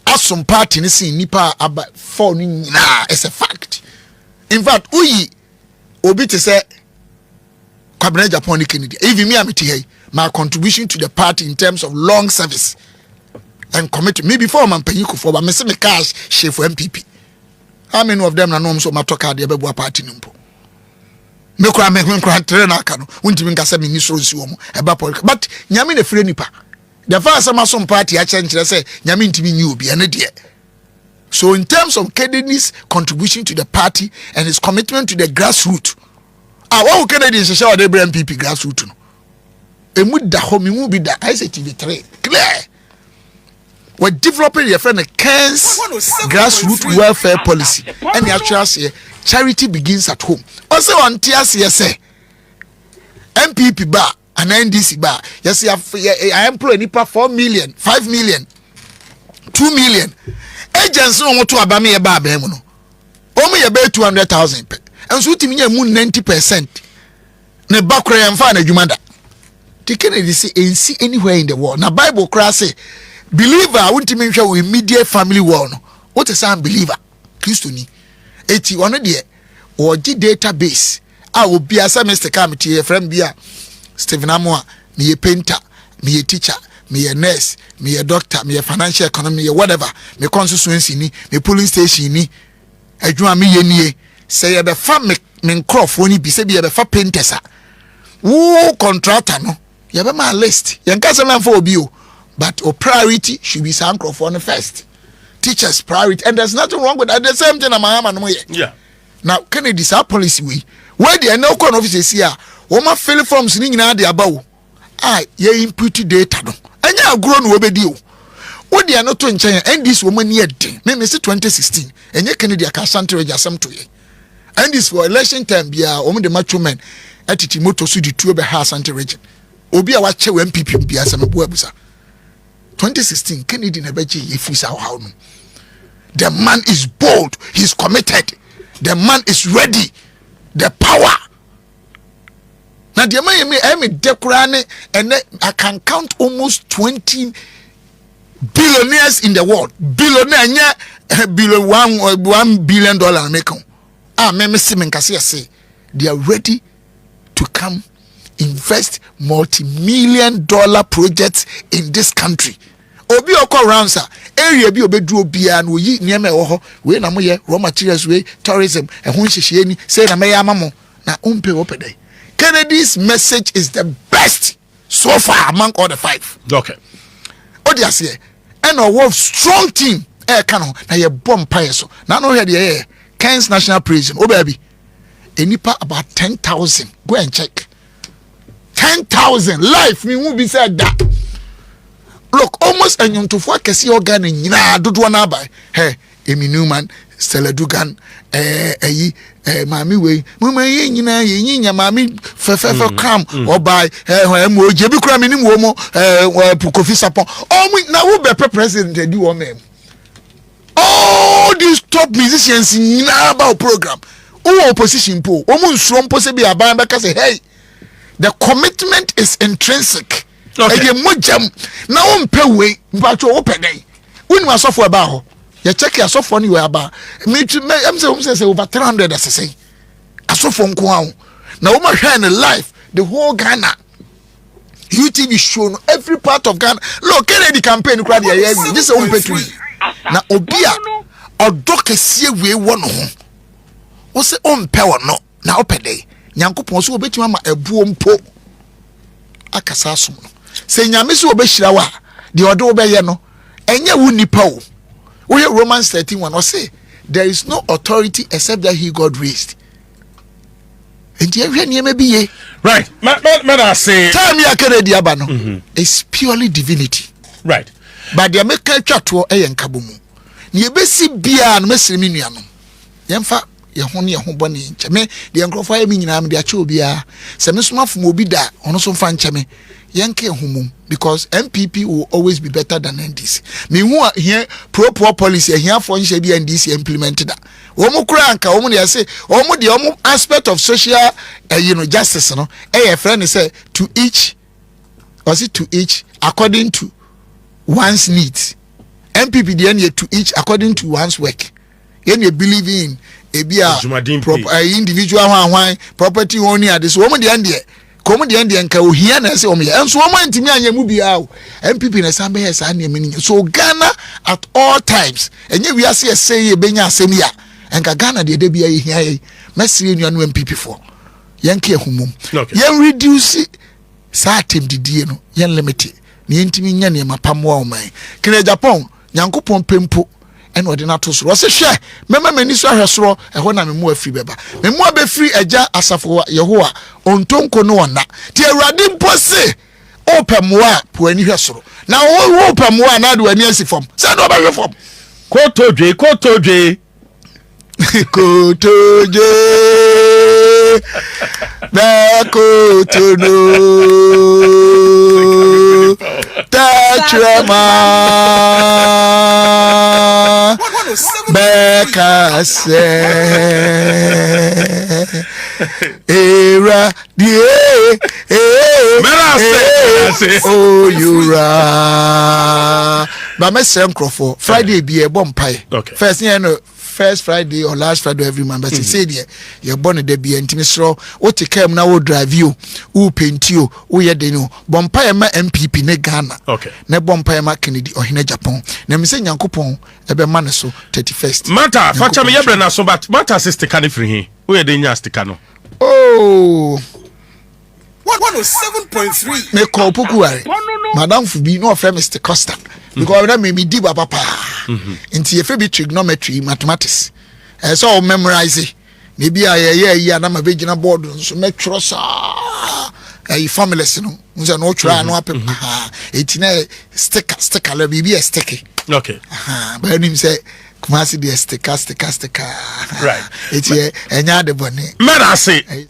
asum party ni sin nipa aba for ni na it's a fact. In fact uyi obi te say Kwabena Agyapong ni Kennedy even me amiti here my contribution to the party in terms of long service and commitment me before man panyiko for but me say me cash share for MPP. How many of them na no so matoka de bebu party nimpo me kra train aka no wonti mi ngasa me ni so nsi wo mo eba politics but nyame na fire nipa the first some party a chenchire say nyame ntimi nyi obi ene de. So in terms of Kennedy's contribution to the party and his commitment to the grassroots what Kennedy is show the MPP grassroots no emu da ho me mu bi da ICTV3 clear we developing your friend Ken's grassroots welfare policy and the actual say charity begins at home. Also on TSC say MPP bar and NDC bar yes I employ nipa 4 million 5 million 2 million agents no want to abame e ba abem no omo ye be 200,000 pe enso timi nya mu 90% ne bakra yam fa na adwuma da tikene dey say ensi anywhere in the world na Bible cry say believer wontimi hwe we immediate family war no what is an believer Kristo ni eti ono de oji database a obi asa Mr. Committee friend bia Stephen Amoa me ye painter me ye teacher me ye nurse me ye doctor me ye financial economy me ye whatever me constituency ni me polling station ni adwuma me ye nie say ye be fa me nkrofo ni bi say bi ye be fa painters a wo contractor no ye be ma list ye nka se man for obi o but priority should be some nkrofo first. Teachers priority and there's nothing wrong with that. The same thing no yeah. Now Kennedy's our policy we where the no con offices here Oma fill forms ni nyina de abawo ye input data no anya agro no obedi o wo de no to nchen and this woman here den me say 2016 enye Kennedy aka Asante reja sam to ye and this for election time bia de macho men atiti moto so di tuo be ha Asante region obi a wa che MPP bia sam bo abusa 2016 Kennedy na beje ye fisa how no. The man is bold, he's committed, the man is ready, the power. Now the man I decorane and I can count almost 20 billionaires in the world. Billionaire $1 billion make say they are ready to come invest multi-million-dollar projects in this country. Obi okọ round sir area bi obedu obia na oyi niam e wo ho we na mo ye raw materials we tourism e ho hihie ni say na me ya mamo na umpe opedai. Kennedy's message is the best so far among all the 5. Okay. Odias here and a strong team kan ho na ye bomb pie so na no here the Ken's National Prison o baby enipa about 10,000 go and check 10,000 life me who be said that. Look, almost a young to work as your gun in Dodo na by hey, Amy Newman, Stella Dugan, Mammy way, Mumma yin, mammy, Fefe Cram, or by Jebu Cram in Womo, Pukofi Sapon. Oh, now who be president and do on them. All these top musicians in about program. Oh, opposition pool, almost from possibly a band because hey, the commitment is intrinsic. Okay. Now on pay way, but open day. When was off about you check your soft funny way about me. I'm saying over 300 as I say. I saw from Kwao. Now, my hand in life, the whole Ghana UTV show every part of Ghana. Look, Kennedy campaign crowd here. This is own petri. Now, Obia or Docker see we one home. What's the own power no? Now, open day. Nyanko Ponso bet you a boom po. Akasasum. Say nyamisi obeshira wa the odo obeye no enye wu nipa o we Romans 13:1 say there is no authority except that he God raised. And you hear niam bi ye right I say time ya Kennedy aba no is purely divinity right but the make twato e yankabomu ne ebesi bia no mesremi nua no yemfa ye ho ne ye ho bone nche me de nkrofo ya mi nyina me de ache obia se me soma fom obi da ono so mfa nche me Yankee humum because MPP will always be better than NDC. Me who here pro-poor policy here for NDC implemented that. Omo kranka omo dey say omo the omo aspect of social justice no. A friend say to each to each according to one's needs. MPP the end to each according to one's work. You believe in individual one property owner this woman the end come the end nka ohia na say omo enso omo antimi anya mu bia o MPP na sambe yes anya meni so Ghana at all times enye wi ase say e benya asem ya enka Ghana de bia ye hia ye mesiri nua no MPP for yenke ehumum yen reduce sa tem didie no yen limit ne yentimi nya ne mapam wa o man kina Agyapong nyankopon pempo and what not to so share. Member Minister Hesro, a hona me more free beba. Me more be free eja asafo Yehoa on tonko no na. Ti Radim pose open moi pour any hesro. Now open moi na do any form. Say no be form. Kotoje. Kotoje. Bekotono. Tachrama. Bekase era die oh yura ba me sem crofo Friday be e bom pai first Friday or last Friday every month but say there you born the be ntimi sro o te kam na wo drive you wo penti o wo ye den o bom pai ma MPP ne Ghana ne bom pai ma Kennedy ohene Agyapong na me say nyankopon e be ma ne so 31st mata facha me yebre na so but mata sister kan free he wo ye den nya sticker no oh 107.3 me call Pukuare madam Fubi no friend Mr. Costa because that made me deep papa into a fabi trigonometry mathematics so memorize it maybe I na ma begina board so make trust formulas no nso no try no apem etina sticker le bibi sticky okay but him say Kumasi the sticker right it's enya de bone mera say